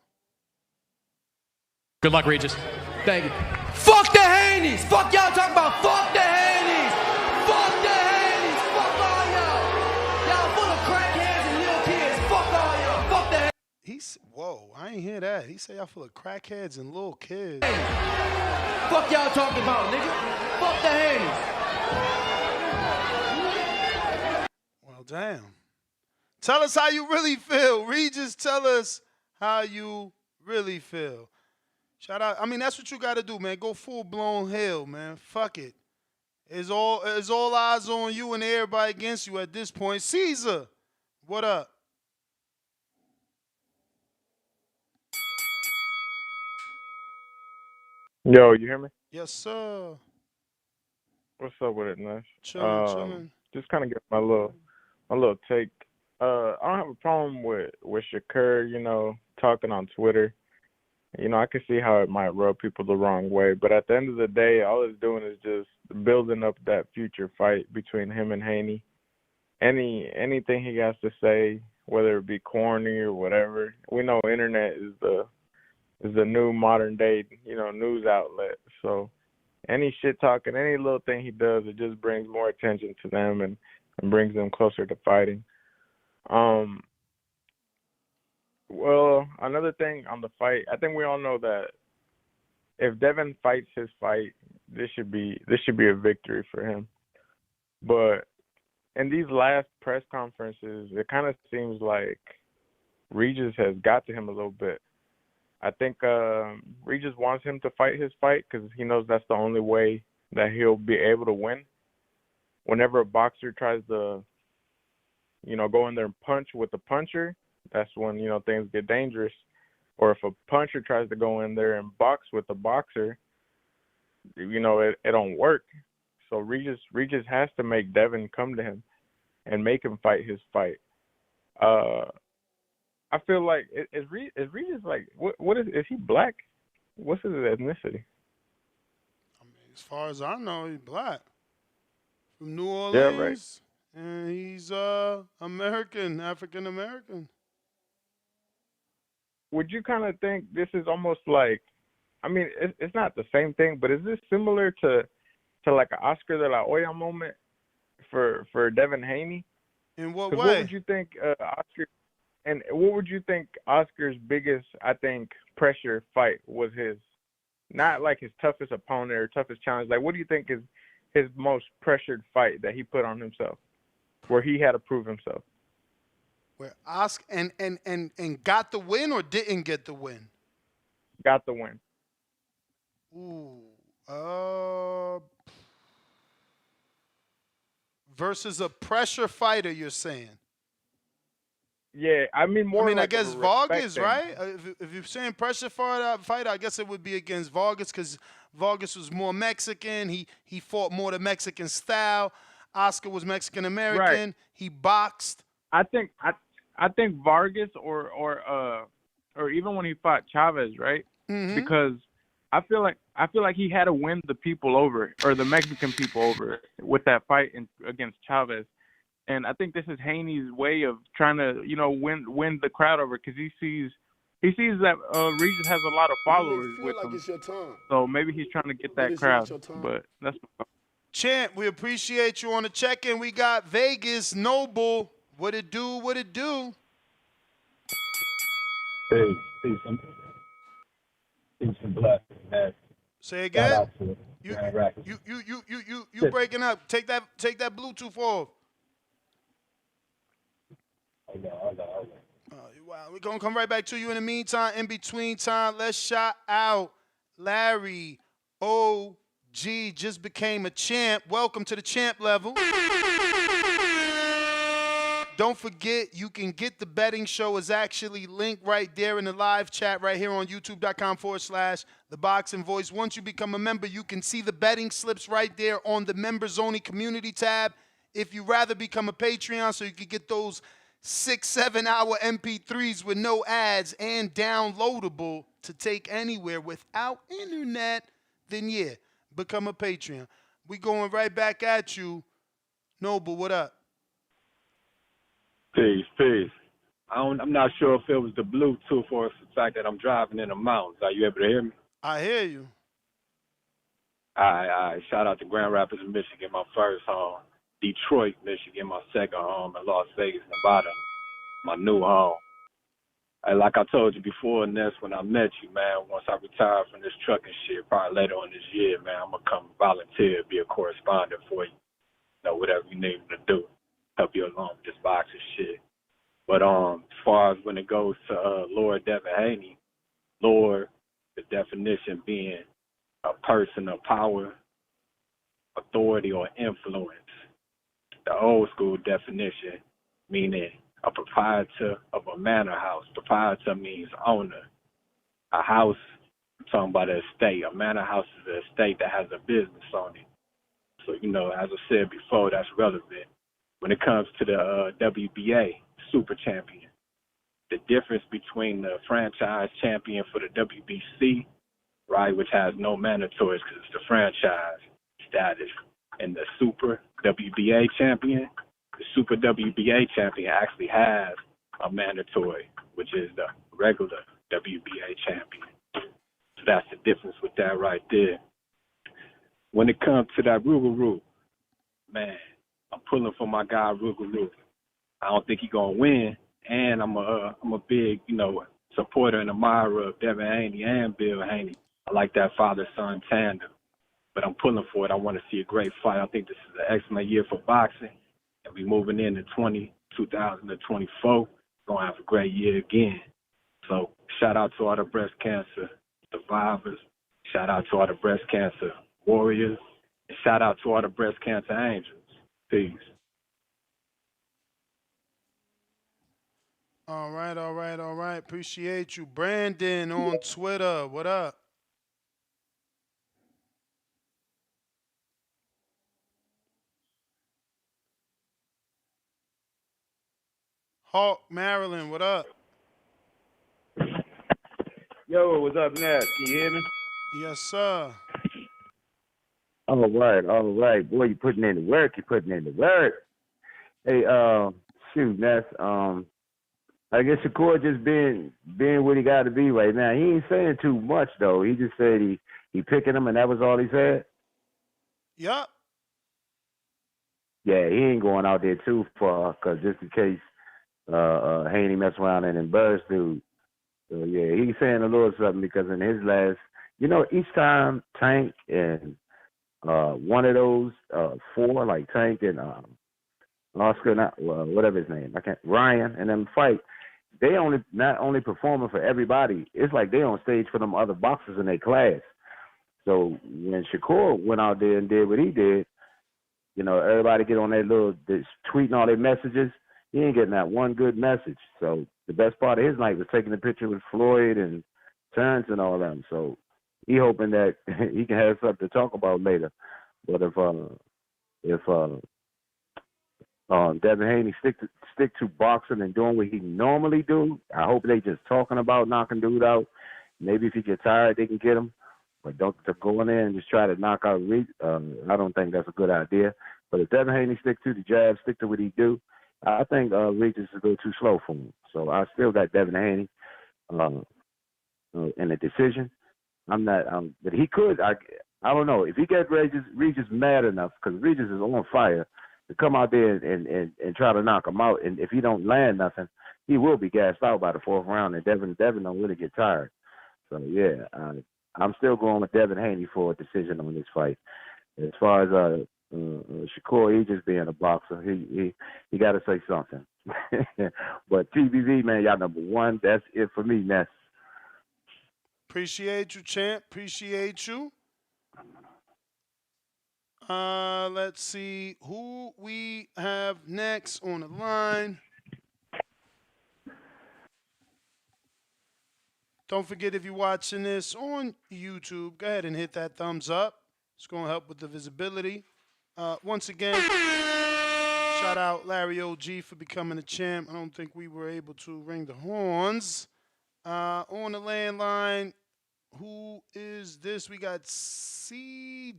Speaker 1: Good luck, Regis. Thank you. Fuck the Haneys! Fuck y'all talking about. Fuck the Haneys! Fuck the Haneys! Fuck all y'all! Y'all full of crackheads and little kids. Fuck all y'all. Fuck the
Speaker 12: He's whoa, I ain't hear that. He said y'all full of crackheads and little kids.
Speaker 1: Fuck y'all talking about, nigga. Fuck the Haneys.
Speaker 12: Well, damn. Tell us how you really feel. Regis, tell us how you really feel. Shout out. I mean, that's what you got to do, man. Go full-blown hell, man. Fuck it. It's all eyes on you and everybody against you at this point. Caesar, what up?
Speaker 2: Yo, you hear me?
Speaker 12: Yes, sir.
Speaker 2: What's up with it, Nash?
Speaker 12: Chilling.
Speaker 2: Just kind of get my little take. I don't have a problem with Shakur, talking on Twitter. I can see how it might rub people the wrong way, but at the end of the day, all it's doing is just building up that future fight between him and Haney. Anything he has to say, whether it be corny or whatever, we know internet is the new modern day, news outlet. So any shit talking, any little thing he does, it just brings more attention to them and brings them closer to fighting. Well, another thing on the fight, I think we all know that if Devin fights his fight, this should be a victory for him. But in these last press conferences, it kind of seems like Regis has got to him a little bit. I think Regis wants him to fight his fight because he knows that's the only way that he'll be able to win. Whenever a boxer tries to, go in there and punch with the puncher, that's when, things get dangerous. Or if a puncher tries to go in there and box with the boxer, it don't work. So Regis has to make Devin come to him and make him fight his fight. I feel like is Regis like what is he black? What's his ethnicity?
Speaker 12: I mean, as far as I know, he's black. From New Orleans.
Speaker 2: Yeah, right.
Speaker 12: And he's American, African American.
Speaker 2: Would you kind of think this is almost like, I mean, it's not the same thing, but is this similar to like an Oscar de la Hoya moment for Devin Haney?
Speaker 12: In what way?
Speaker 2: What would you think Oscar? And what would you think Oscar's biggest, I think, pressure fight was his? Not like his toughest opponent or toughest challenge. Like, what do you think is his most pressured fight that he put on himself, where he had to prove himself?
Speaker 12: Where Oscar and got the win or didn't get the win?
Speaker 2: Got the win.
Speaker 12: Ooh. Versus a pressure fighter, you're saying?
Speaker 2: Yeah, I mean more.
Speaker 12: I
Speaker 2: like
Speaker 12: guess Vargas, right? If you're saying pressure fighter, I guess it would be against Vargas because Vargas was more Mexican. He fought more the Mexican style. Oscar was Mexican American. Right. He boxed.
Speaker 2: I think Vargas or even when he fought Chavez, right?
Speaker 12: Mm-hmm.
Speaker 2: Because I feel like he had to win the people over or the Mexican people over with that fight against Chavez. And I think this is Haney's way of trying to, win the crowd over because he sees that Regis has a lot of followers with him.
Speaker 14: It's your time.
Speaker 2: So maybe he's trying to get that crowd. But that's
Speaker 12: Champ, we appreciate you on the check-in. We got Vegas Noble. What it do? What it do?
Speaker 22: Peace and blessings.
Speaker 12: Say again. You breaking up? Take that Bluetooth off. Wow, we're gonna come right back to you in the meantime. In between time, let's shout out Larry OG. Just became a champ. Welcome to the champ level. Don't forget, you can get the betting show is actually linked right there in the live chat right here on youtube.com/The Boxing Voice. Once you become a member, you can see the betting slips right there on the members only community tab. If you rather become a Patreon so you can get those 6-7 hour MP3s with no ads and downloadable to take anywhere without internet, then yeah, become a Patreon. We going right back at you. Noble, what up?
Speaker 22: Peace. I'm not sure if it was the Bluetooth or it's the fact that I'm driving in the mountains. Are you able to hear me?
Speaker 12: I hear you.
Speaker 22: All right. Shout out to Grand Rapids, Michigan, my first home. Detroit, Michigan, my second home. And Las Vegas, Nevada, my new home. Hey, like I told you before, Ness, when I met you, man, once I retire from this trucking shit, probably later on this year, man, I'm going to come volunteer, be a correspondent for you. You know, whatever you need me to do. Help you along with this boxing shit. But as far as when it goes to Lord Devin Haney, Lord, the definition being a person of power, authority, or influence. The old school definition meaning a proprietor of a manor house. Proprietor means owner. A house, I'm talking about an estate. A manor house is an estate that has a business on it. So, you know, as I said before, that's relevant. When it comes to the WBA, super champion, the difference between the franchise champion for the WBC, right, which has no mandatories because it's the franchise status, and the super WBA champion, the super WBA champion actually has a mandatory, which is the regular WBA champion. So that's the difference with that right there. When it comes to that Rougarou, man, I'm pulling for my guy Rougarou. I don't think he's gonna win, and I'm a big, you know, supporter and admirer of Devin Haney and Bill Haney. I like that father-son tandem, but I'm pulling for it. I want to see a great fight. I think this is an excellent year for boxing, and we moving into 2024. Gonna have a great year again. So shout out to all the breast cancer survivors. Shout out to all the breast cancer warriors. And shout out to all the breast cancer angels. Peace.
Speaker 12: All right. Appreciate you. Brandon on Twitter. What up? Hawk, Maryland. What up?
Speaker 3: Yo, what's up, Ness? Can you hear me?
Speaker 12: Yes, sir.
Speaker 3: All right. Boy, you putting in the work. Hey, shoot, Ness. I guess Shakur just being what he got to be right now. He ain't saying too much though. He just said he picking him, and that was all he said.
Speaker 12: Yup.
Speaker 3: Yeah, he ain't going out there too far, cause just in case Haney mess around and embarrass dude. So yeah, he's saying a little something because in his last, you know, each time Tank and one of those four, like Tank and Oscar, whatever his name, Ryan, and them fight. They not only performing for everybody. It's like they on stage for them other boxers in their class. So when Shakur went out there and did what he did, you know, everybody get on their tweeting all their messages. He ain't getting that one good message. So the best part of his night was taking a picture with Floyd and Terrence and all them. So he hoping that he can have something to talk about later. But if Devin Haney stick to boxing and doing what he normally do, I hope they just talking about knocking dude out. Maybe if he get tired, they can get him. But don't go in there and just try to knock out Regis. I don't think that's a good idea. But if Devin Haney stick to the jab, stick to what he do, I think Regis is a little too slow for him. So I still got Devin Haney in the decision. I'm not, but he could. I don't know if he gets Regis mad enough because Regis is on fire to come out there and try to knock him out. And if he don't land nothing, he will be gassed out by the fourth round. And Devin don't really get tired. So yeah, I'm still going with Devin Haney for a decision on this fight. As far as Shakur, he just being a boxer. He got to say something. But TBV, man, y'all number one. That's it for me, Ness.
Speaker 12: Appreciate you, champ. Appreciate you. Let's see who we have next on the line. Don't forget, if you're watching this on YouTube, go ahead and hit that thumbs up. It's going to help with the visibility. Once again, shout out Larry OG for becoming a champ. I don't think we were able to ring the horns. On the landline, who is this? We got CJ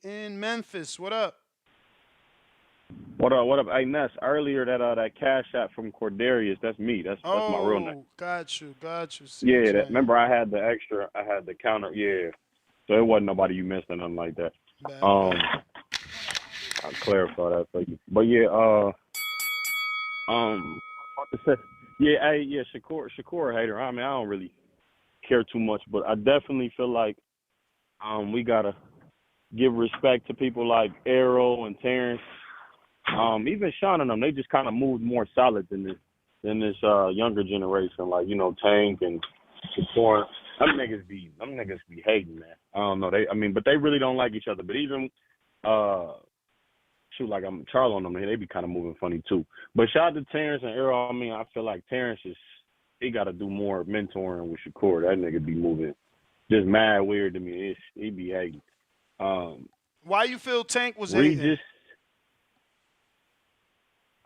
Speaker 12: in Memphis. What up?
Speaker 5: What up? What up? Hey Ness, earlier that cash app from Cordarius, that's me. That's my real name.
Speaker 12: Oh, got you.
Speaker 5: Yeah, remember I had the counter. Yeah, so it wasn't nobody you missed or nothing like that. I'll clarify that for you. But yeah, Shakur a hater. I mean, I don't really care too much, but I definitely feel like we gotta give respect to people like Arrow and Terrence. Even Sean and them, they just kind of moved more solid than this younger generation, like, you know, Tank and Shakur. Them niggas be hating, man. I don't know. But they really don't like each other. But even like I'm Charles on them, they be kind of moving funny too. But shout out to Terrence and Arrow. I mean, I feel like Terrence he got to do more mentoring with Shakur. That nigga be moving just mad weird to me. He be hating.
Speaker 12: Why you feel Tank was
Speaker 5: Regis,
Speaker 12: hating?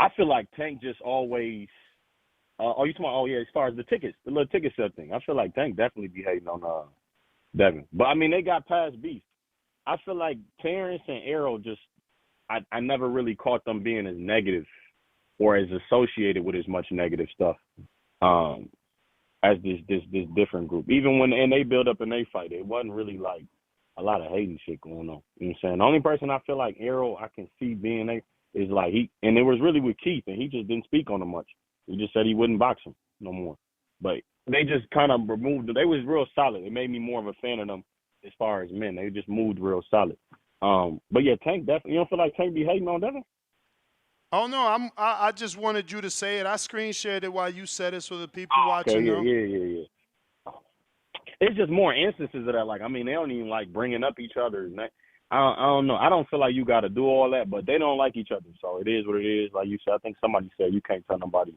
Speaker 5: I feel like Tank just always. You talking about? Oh yeah, as far as the little ticket sale thing, I feel like Tank definitely be hating on Devin. But I mean, they got past beef. I feel like Terrence and Arrow just. I never really caught them being as negative or as associated with as much negative stuff as this different group. Even when they build up and they fight, it wasn't really like a lot of hating shit going on. You know what I'm saying? The only person I feel like Arrow I can see being is like and it was really with Keith, and he just didn't speak on him much. He just said he wouldn't box him no more. But they just kind of removed it. They was real solid. It made me more of a fan of them as far as men. They just moved real solid. But yeah, Tank definitely. You don't feel like Tank be hating on Devin?
Speaker 12: Oh no, I just wanted you to say it. I screen shared it while you said it so the people watching know.
Speaker 5: Yeah. It's just more instances of that. Like, I mean, they don't even like bringing up each other. I don't know. I don't feel like you got to do all that, but they don't like each other, so it is what it is. Like you said, I think somebody said you can't tell nobody,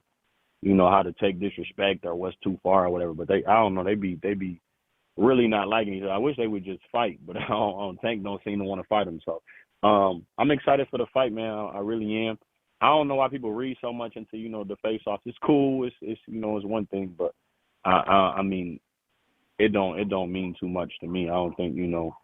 Speaker 5: you know, how to take disrespect or what's too far or whatever. But I don't know. They be really not liking each other. I wish they would just fight, but I don't think don't seem to want to fight them. So I'm excited for the fight, man. I really am. I don't know why people read so much into, you know, the face-offs. It's cool. It's you know, it's one thing, but I mean, it don't mean too much to me. I don't think, you know,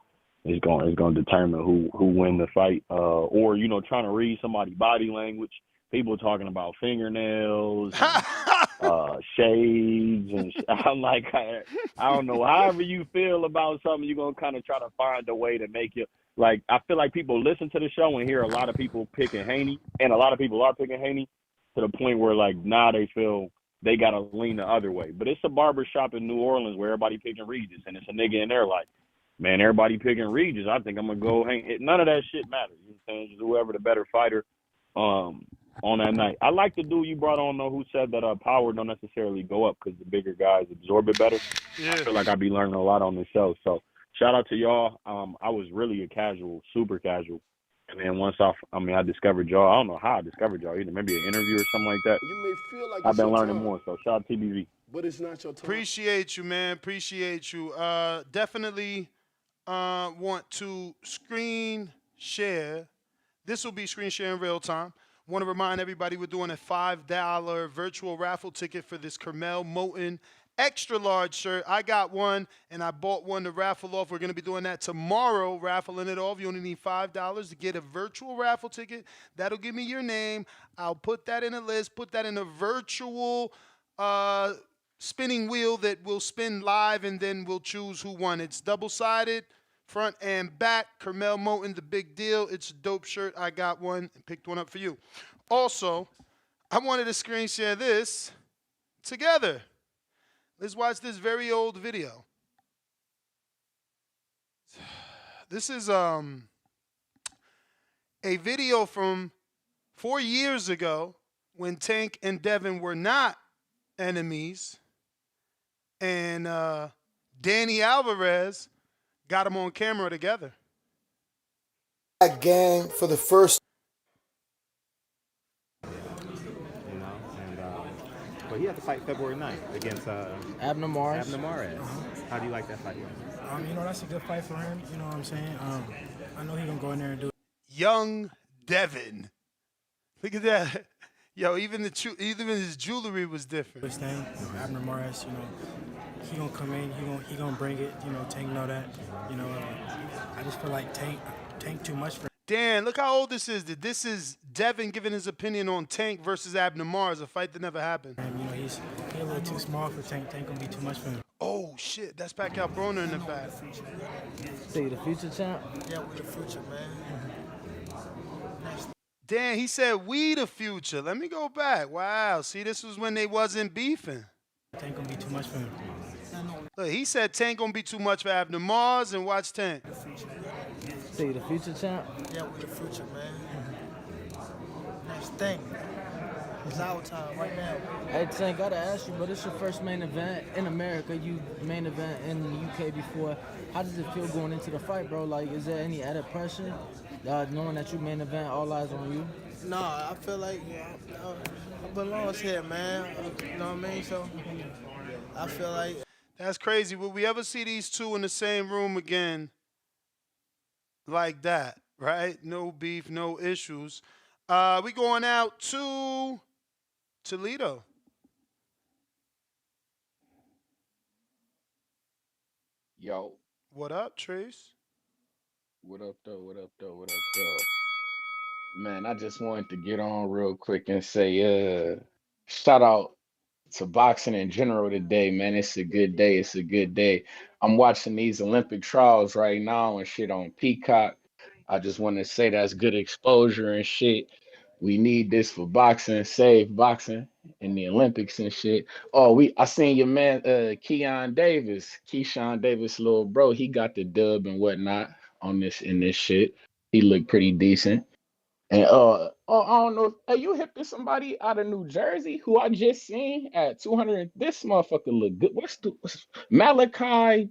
Speaker 5: it's going to determine who win the fight, or, you know, trying to read somebody's body language. People talking about fingernails, and, shades, and I'm like, I don't know. However you feel about something, you're gonna kind of try to find a way to make it. Like, I feel like people listen to the show and hear a lot of people picking Haney, and a lot of people are picking Haney to the point where, like, now they feel they got to lean the other way. But it's a barber shop in New Orleans where everybody picking Regis, and it's a nigga in there like, man, everybody picking Regis. I think I'm going to go hang. None of that shit matters. You know what I'm saying? Just whoever the better fighter on that night. I like the dude you brought on, though, who said that power don't necessarily go up because the bigger guys absorb it better. Yeah. I feel like I be learning a lot on this show. So shout out to y'all. I was really a casual, super casual. And then once I discovered y'all. I don't know how I discovered y'all either. Maybe an interview or something like that.
Speaker 14: You may feel like
Speaker 5: I've been learning more. So shout out to TBV.
Speaker 14: But it's not your time.
Speaker 12: Appreciate you, man. Appreciate you. Definitely want to screen share. This will be screen share in real time. Want to remind everybody we're doing a $5 virtual raffle ticket for this Carmel Moten extra large shirt. I got one, and I bought one to raffle off. We're going to be doing that tomorrow, raffling it off. You only need $5 to get a virtual raffle ticket. That'll give me your name. I'll put that in a list, put that in a virtual spinning wheel that will spin live, and then we'll choose who won. It's double-sided, front and back. Carmel Moten, the big deal. It's a dope shirt. I got one and picked one up for you. Also, I wanted to screen share this together. Let's watch this very old video. This is a video from 4 years ago when Tank and Devin were not enemies, and Danny Alvarez got them on camera together.
Speaker 8: That gang for the first.
Speaker 23: But he had to fight February 9th against
Speaker 9: Abner Mares.
Speaker 23: How do you like that fight?
Speaker 9: You know, that's a good fight for him. You know what I'm saying? I know he's going to go in there and do it.
Speaker 12: Young Devin. Look at that. Yo, even his jewelry was different.
Speaker 9: This thing, Abner Mares, you know, he going to come in, he gonna bring it. You know, Tank know that. You know, I just feel like Tank too much for.
Speaker 12: Dan, look how old this is. This is Devin giving his opinion on Tank versus Abner Mars, a fight that never happened.
Speaker 9: You know, he's a little too small for Tank. Tank gonna be too much for him.
Speaker 12: Oh shit, that's Pacquiao Broner in the back.
Speaker 4: See the future champ?
Speaker 9: Yeah, we the future, man.
Speaker 12: Damn, he said we the future. Let me go back. Wow, see, this was when they wasn't beefing.
Speaker 9: Tank gonna be too much for him.
Speaker 12: Look, he said Tank gonna be too much for Abner Mars, and watch Tank.
Speaker 4: See the future champ?
Speaker 9: Yeah, we the future, man. Next thing. It's our time right now.
Speaker 4: Hey, Tank, gotta ask you, but it's your first main event in America. You main event in the UK before. How does it feel going into the fight, bro? Like, is there any added pressure, knowing that you main event, all eyes on you?
Speaker 9: No, I feel like I belong here, man. You know what I mean? So I feel like
Speaker 12: That's crazy. Will we ever see these two in the same room again like that, right? No beef, no issues. We going out to Toledo.
Speaker 7: Yo.
Speaker 12: What up, Trace?
Speaker 7: What up, though? What up, though? What up, though? Man, I just wanted to get on real quick and say, shout out to boxing in general today, man. It's a good day. It's a good day. I'm watching these Olympic trials right now and shit on Peacock. I just want to say that's good exposure and shit. We need this for boxing, save boxing in the Olympics and shit. Oh, I seen your man, Keyshawn Davis, little bro. He got the dub and whatnot on this shit. He looked pretty decent. And I don't know. Hey, you hip to somebody out of New Jersey who I just seen at 200? This motherfucker look good. What's Malachi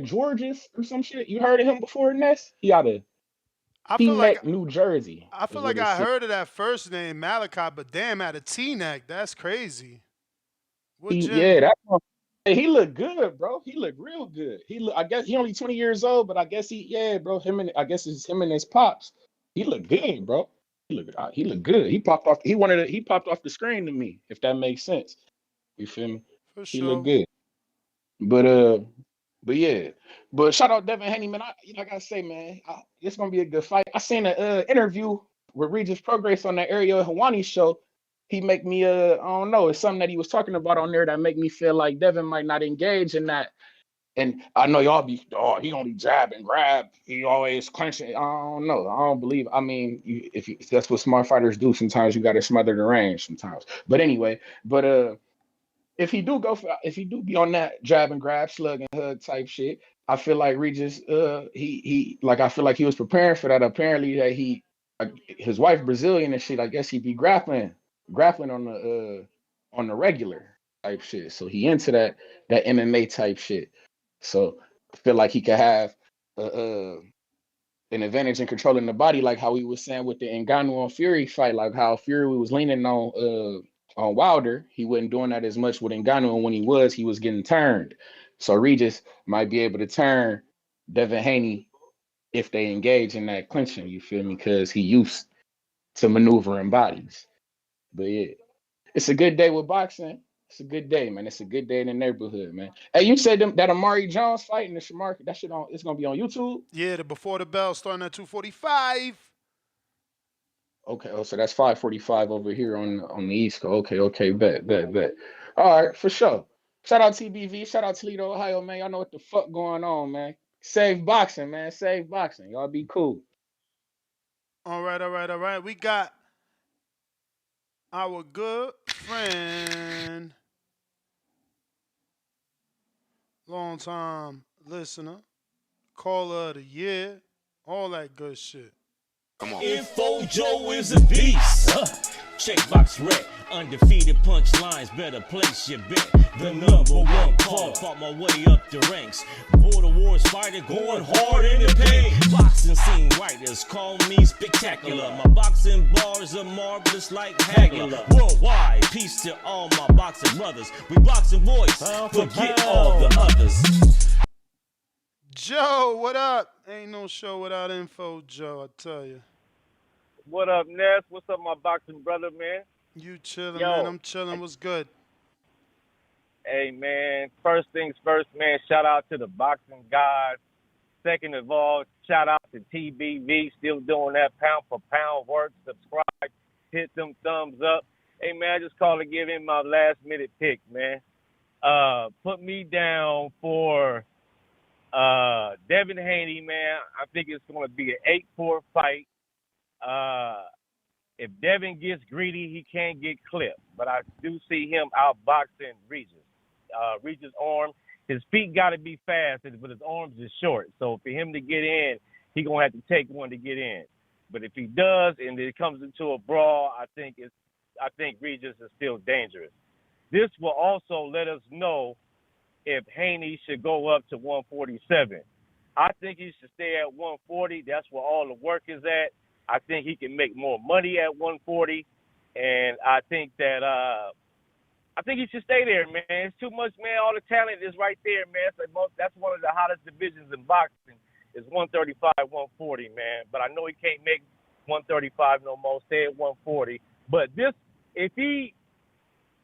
Speaker 7: Georges or some shit? You heard of him before, Ness? He out of Teaneck, New Jersey.
Speaker 12: I feel like I heard of that first name, Malachi, but damn, out of Teaneck, that's crazy.
Speaker 7: He looked good, bro. He looked real good. I guess he only 20 years old, but I guess bro. I guess it's him and his pops. He looked good, bro. He looked good. He popped off the screen to me, if that makes sense. You feel me?
Speaker 12: For
Speaker 7: he
Speaker 12: sure.
Speaker 7: looked good. But yeah. But shout out Devin Haney, man. Like I say, man, it's gonna be a good fight. I seen an interview with Regis Prograis on that Ariel Hawani show. He make me I don't know, it's something that he was talking about on there that make me feel like Devin might not engage in that. And I know y'all be, he only jab and grab. He always clenching. I don't know. I don't believe. I mean, if that's what smart fighters do, sometimes you got to smother the range sometimes. But anyway, if he do be on that jab and grab, slug and hug type shit, I feel like Regis, I feel like he was preparing for that. Apparently that his wife Brazilian and shit. I guess he'd be grappling on the regular type shit. So he into that MMA type shit. So I feel like he could have an advantage in controlling the body, like how we was saying with the Ngannou and Fury fight, like how Fury was leaning on Wilder. He wasn't doing that as much with Ngannou, and when he was getting turned. So Regis might be able to turn Devin Haney if they engage in that clinching, you feel me? Because he used to maneuvering bodies. But yeah, it's a good day with boxing. It's a good day, man. It's a good day in the neighborhood, man. Hey, you said that Amari Jones fighting the Shamar, that shit it's gonna be on YouTube?
Speaker 12: Yeah, the Before the Bell starting at 2:45.
Speaker 7: Okay, so that's 5:45 over here on the East Coast. Okay, bet. All right, for sure. Shout out TBV, shout out Toledo, Ohio, man. Y'all know what the fuck going on, man. Save boxing, man. Save boxing. Y'all be cool.
Speaker 12: All right. We got our good friend, long time listener, caller of the year, all that good shit.
Speaker 10: Come on. Info Joe is a beast. Checkbox red, undefeated punchlines, better place your bet. The #1 caller, fought my way up the ranks. Border wars fighter, going hard in the paint. Boxing scene writers call me spectacular. My boxing bars are marvelous like Hagler. Worldwide, peace to all my boxing brothers. We boxing boys, forget all the others.
Speaker 12: Joe, what up? Ain't no show without Info Joe, I tell you.
Speaker 5: What up, Ness? What's up, my boxing brother, man?
Speaker 12: You chilling, man. I'm chilling. What's good?
Speaker 5: Hey, man. First things first, man. Shout out to the boxing gods,
Speaker 11: second of all, shout out to TBV, still doing that pound for pound work. Subscribe, hit them thumbs up. Hey, man, I just called to give him my last minute pick, man. Put me down for Devin Haney, man. I think it's going to be an 8-4 fight. If Devin gets greedy, he can't get clipped. But I do see him outboxing Regis. Regis' arm, his feet got to be fast, but his arms is short. So for him to get in, he going to have to take one to get in. But if he does and it comes into a brawl, I think Regis is still dangerous. This will also let us know if Haney should go up to 147. I think he should stay at 140. That's where all the work is at. I think he can make more money at 140, and I think that I think he should stay there, man. It's too much, man. All the talent is right there, man. That's one of the hottest divisions in boxing. Is 135, 140, man. But I know he can't make 135 no more. Stay at 140. But this, if he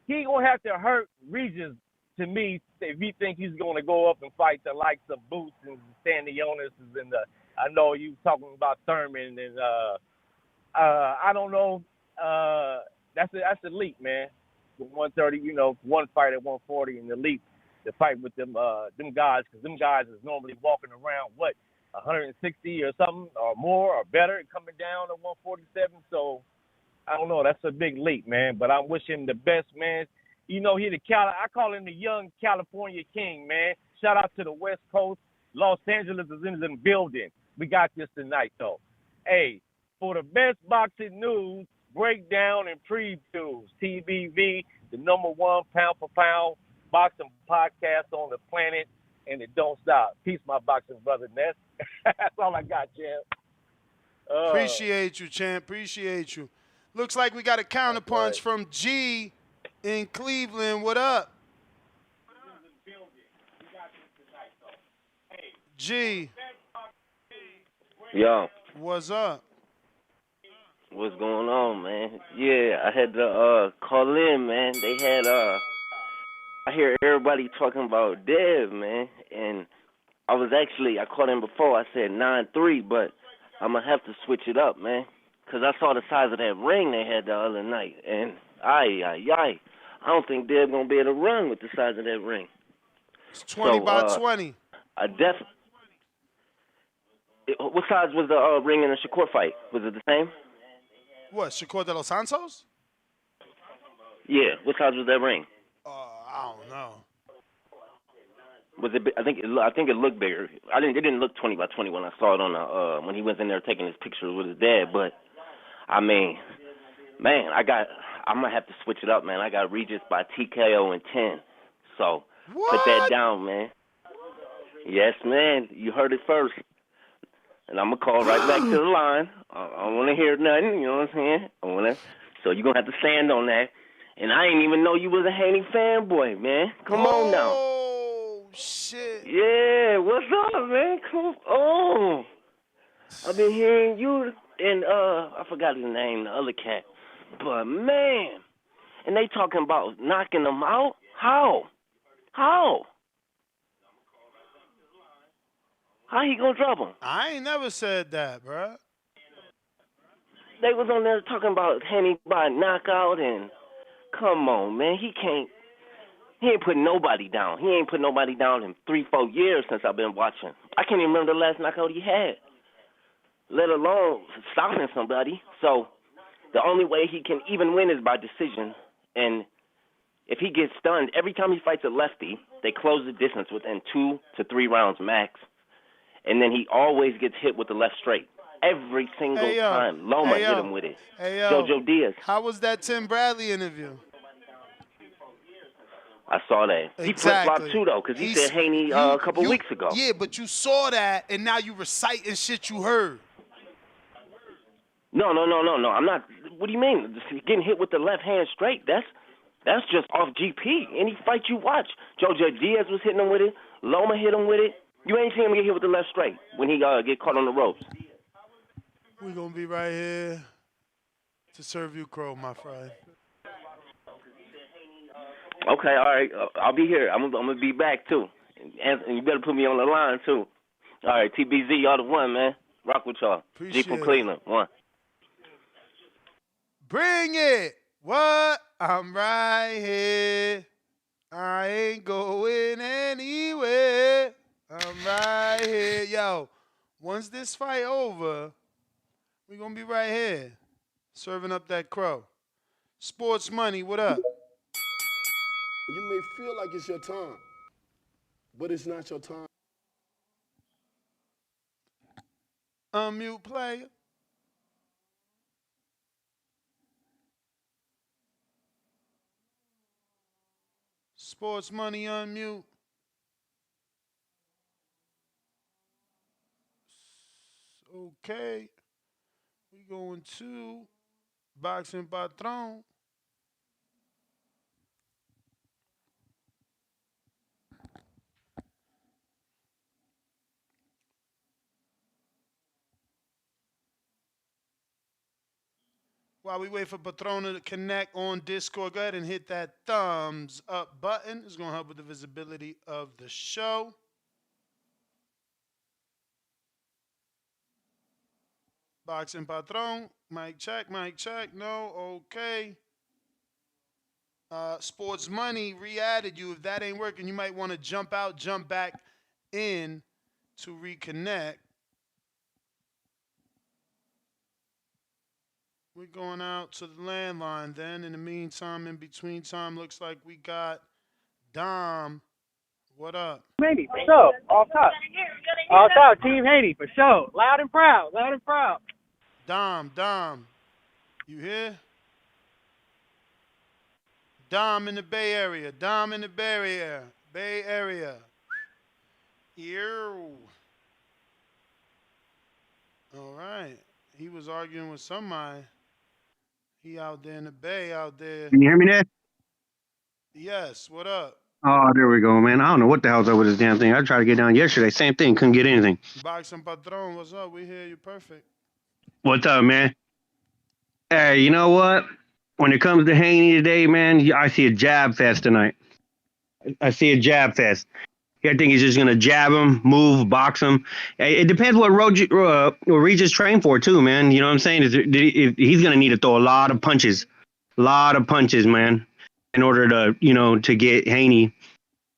Speaker 11: gonna have to hurt Regis, to me, if he think he's gonna go up and fight the likes of Boots and Stanionis and I know you talking about Thurman and I don't know. That's elite, man. 130, one fight at 140 and elite to fight with them guys, because them guys is normally walking around 160 or something or more or better, coming down to 147. So I don't know. That's a big leap, man. But I wish him the best, man. He I call him the young California king, man. Shout out to the West Coast. Los Angeles is in the building. We got this tonight, though. Hey, for the best boxing news, breakdown, and previews, TBV, the #1 pound-for-pound boxing podcast on the planet, and it don't stop. Peace, my boxing brother, Ness. That's all I got, champ.
Speaker 12: Appreciate you, champ. Appreciate you. Looks like we got a counterpunch from G in Cleveland. What up? G.
Speaker 13: Yo.
Speaker 12: What's up?
Speaker 13: What's going on, man? Yeah, I had to call in, man. They had I hear everybody talking about Dev, man, and I called in before. I said 9-3, but I'm gonna have to switch it up, man, because I saw the size of that ring they had the other night, and I don't think Dev gonna be able to run with the size of that ring.
Speaker 12: It's 20 by 20.
Speaker 13: What size was the ring in the Shakur fight? Was it the same?
Speaker 12: What, Shakur de los Santos?
Speaker 13: Yeah. What size was that ring?
Speaker 12: I don't know.
Speaker 13: Was it? I think it looked bigger. It didn't look 20 by 20 when I saw it on the when he was in there taking his pictures with his dad. But I mean, man, I'm gonna have to switch it up, man. I got Regis by TKO in 10. So put that down, man. Yes, man. You heard it first. And I'm going to call right back to the line. I don't want to hear nothing, you know what I'm saying? So you're going to have to stand on that. And I didn't even know you was a Haney fanboy, man. Come on now.
Speaker 12: Oh, shit.
Speaker 13: Yeah, what's up, man? Come on. I've been hearing you and, I forgot his name, the other cat. But, man, and they talking about knocking them out? How? How he gonna drop him?
Speaker 12: I ain't never said that, bruh.
Speaker 13: They was on there talking about Haney by knockout, and come on, man, he ain't putting nobody down. He ain't put nobody down in 3-4 years since I've been watching. I can't even remember the last knockout he had, let alone stopping somebody. So the only way he can even win is by decision. And if he gets stunned, every time he fights a lefty, they close the distance within 2 to 3 rounds max. And then he always gets hit with the left straight. Every single time. Loma hit him with it. Jojo Diaz.
Speaker 12: How was that Tim Bradley interview?
Speaker 13: I saw that. He flip-flopped too, though, because he said Haney a couple weeks ago.
Speaker 12: Yeah, but you saw that, and now you reciting shit you heard.
Speaker 13: No. I'm not. What do you mean? Getting hit with the left hand straight, that's just off GP. Any fight you watch. Jojo Diaz was hitting him with it. Loma hit him with it. You ain't seen him get hit with the left straight when he get caught on the ropes.
Speaker 12: We're going to be right here to serve you crow, my friend.
Speaker 13: Okay, all right. I'll be here. I'm going to be back, too. And you better put me on the line, too. All right, TBZ, y'all the one, man. Rock with y'all.
Speaker 12: Appreciate
Speaker 13: G from
Speaker 12: it.
Speaker 13: Cleveland, one.
Speaker 12: Bring it. What? I'm right here. I ain't going anywhere. I'm right here. Yo, once this fight over, we going to be right here serving up that crow. Sports Money, what up?
Speaker 14: You may feel like it's your time, but it's not your time.
Speaker 12: Unmute player. Sports Money, unmute. Okay. We going to Boxing Patron. While we wait for Patrona to connect on Discord, go ahead and hit that thumbs up button. It's going to help with the visibility of the show. Boxing Patron. Mic check, mic check. No, okay. Sports Money re-added you. If that ain't working, you might want to jump out, jump back in to reconnect. We're going out to the landline then. In the meantime, in between time, looks like we got Dom. What up?
Speaker 15: Haney, for sure. Off top. Off top, Team Haney, for sure. Loud and proud. Loud and proud.
Speaker 12: Dom. You here? Dom in the Bay Area. Bay Area. Ew. All right. He was arguing with somebody. He out there in the Bay out there.
Speaker 16: Can you hear me there?
Speaker 12: Yes. What up?
Speaker 16: Oh, there we go, man. I don't know what the hell's up with this damn thing. I tried to get down yesterday. Same thing. Couldn't get anything.
Speaker 12: Boxing Patron, what's up? We hear you perfect.
Speaker 16: What's up, man? Hey, you know what? When it comes to Haney today, man, I see a jab fest tonight. I see a jab fest. I think he's just going to jab him, move, box him. It depends what Regis trained for, too, man. You know what I'm saying? He's going to need to throw a lot of punches. Man, in order to, to get Haney,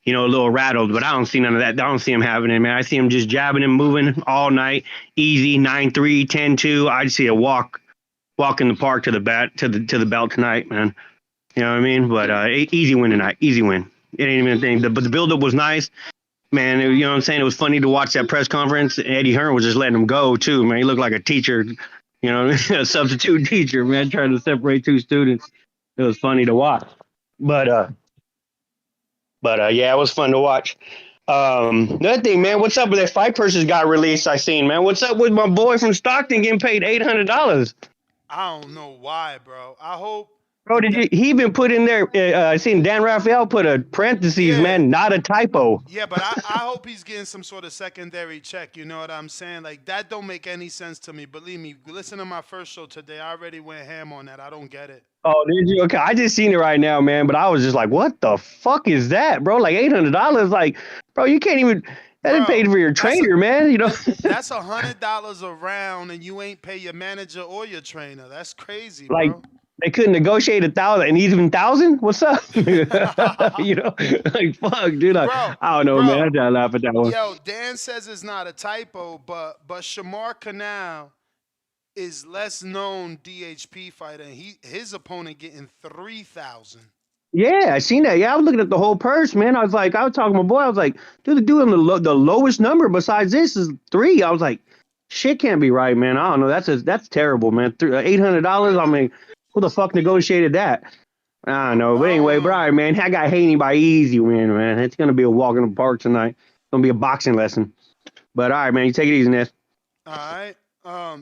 Speaker 16: a little rattled. But I don't see none of that. I don't see him having it, man. I see him just jabbing and moving all night. Easy, 9-3, 10-2. I'd see a walk in the park to the belt tonight, man. You know what I mean? But easy win tonight. Easy win. It ain't even a thing. But the build-up was nice. Man, you know what I'm saying? It was funny to watch that press conference. Eddie Hearn was just letting him go, too, man. He looked like a teacher, a substitute teacher, man, trying to separate two students. It was funny to watch. But yeah, it was fun to watch. The other thing, man, what's up with that fight purses got released I seen, man? What's up with my boy from Stockton getting paid $800?
Speaker 12: I don't know why, bro. I hope.
Speaker 16: Bro, he been put in there? I seen Dan Raphael put a parentheses, man, not a typo.
Speaker 12: Yeah, but I hope he's getting some sort of secondary check. You know what I'm saying? Like, that don't make any sense to me. Believe me, listen to my first show today. I already went ham on that. I don't get it.
Speaker 16: Oh, did you? Okay, I just seen it right now, man. But I was just like, what the fuck is that, bro? Like $800? Like, bro, you can't even. That didn't pay for your trainer, man.
Speaker 12: That's $100 a round, and you ain't pay your manager or your trainer. That's crazy,
Speaker 16: like,
Speaker 12: bro.
Speaker 16: They couldn't negotiate 1,000 and even 1,000. What's up? Like fuck, dude. I don't know, man. I try to laugh at that one.
Speaker 12: Yo, Dan says it's not a typo, but Shamar Canal is less known DHP fighter. And his opponent getting 3,000.
Speaker 16: Yeah, I seen that. Yeah, I was looking at the whole purse, man. I was talking to my boy. I was like, dude, the dude on the lowest number besides this is 3. I was like, shit can't be right, man. I don't know. That's terrible, man. $800. I mean. Who the fuck negotiated that? I don't know. But anyway, all right, man. I got Haney by easy win, man. It's going to be a walk in the park tonight. It's going to be a boxing lesson. But all right, man. You take it easy, Ness.
Speaker 12: All right.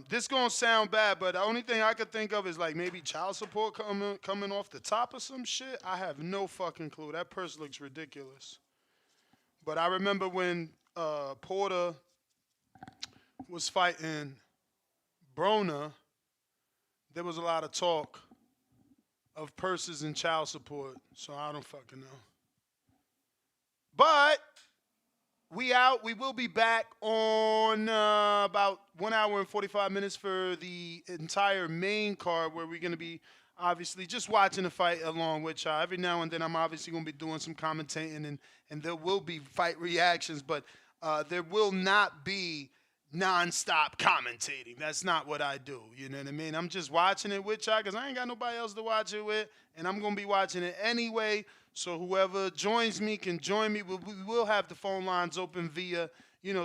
Speaker 12: This going to sound bad, but the only thing I could think of is like maybe child support coming off the top of some shit. I have no fucking clue. That purse looks ridiculous. But I remember when Porter was fighting Broner, there was a lot of talk of purses and child support, so I don't fucking know. But We out. We will be back on about 1 hour and 45 minutes for the entire main card, where we're going to be obviously just watching the fight along with y'all. Every now and then I'm obviously going to be doing some commentating, and there will be fight reactions, but there will not be nonstop commentating. That's not what I do. You know what I mean? I'm just watching it with y'all because I ain't got nobody else to watch it with, and I'm going to be watching it anyway. So whoever joins me can join me. We will have the phone lines open via,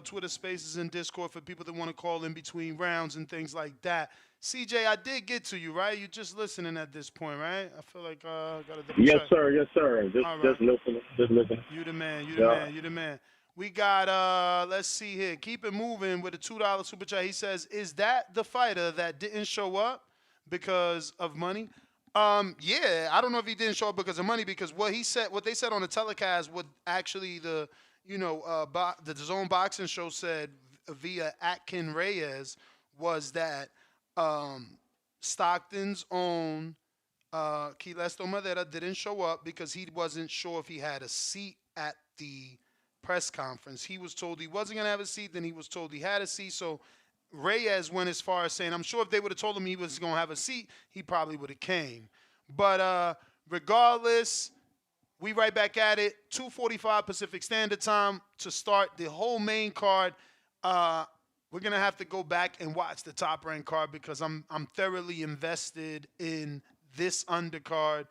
Speaker 12: Twitter Spaces and Discord for people that want to call in between rounds and things like that. CJ, I did get to you, right? You're just listening at this point, right? I feel like I got to double
Speaker 5: Yes,
Speaker 12: check.
Speaker 5: sir. Yes, sir. Just
Speaker 12: All right.
Speaker 5: just listen. Just listen.
Speaker 12: You the man. You the
Speaker 5: Yeah.
Speaker 12: man. You the man. We got, let's see here. Keep it moving with a $2 super chat. He says, is that the fighter that didn't show up because of money? Yeah, I don't know if he didn't show up because of money, because what they said on the telecast, what actually the zone boxing show said via Atkin Reyes was that Stockton's own Kilesto Madera didn't show up because he wasn't sure if he had a seat at the press conference. He was told he wasn't going to have a seat, then he was told he had a seat. So Reyes went as far as saying, I'm sure if they would have told him he was going to have a seat, he probably would have came. But regardless, we right back at it. 2:45 Pacific Standard Time to start the whole main card. We're going to have to go back and watch the top rank card because I'm thoroughly invested in this undercard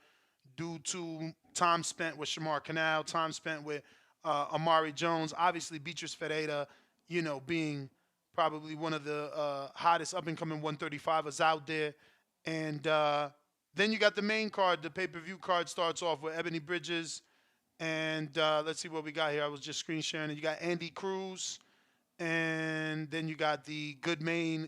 Speaker 12: due to time spent with Shamar Canal, time spent with Amari Jones, obviously Beatrice Ferreira, being probably one of the hottest up-and-coming 135ers out there. And then you got the main card. The pay-per-view card starts off with Ebony Bridges. And let's see what we got here. I was just screen sharing it. You got Andy Cruz. And then you got the good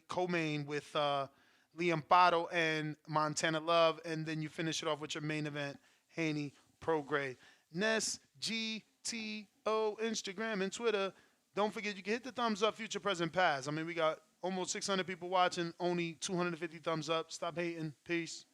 Speaker 12: co-main with Liam Pato and Montana Love. And then you finish it off with your main event, Haney, Prograis. Ness, GTO, Instagram, and Twitter. Don't forget, you can hit the thumbs up, future, present, past. I mean, we got almost 600 people watching, only 250 thumbs up. Stop hating. Peace.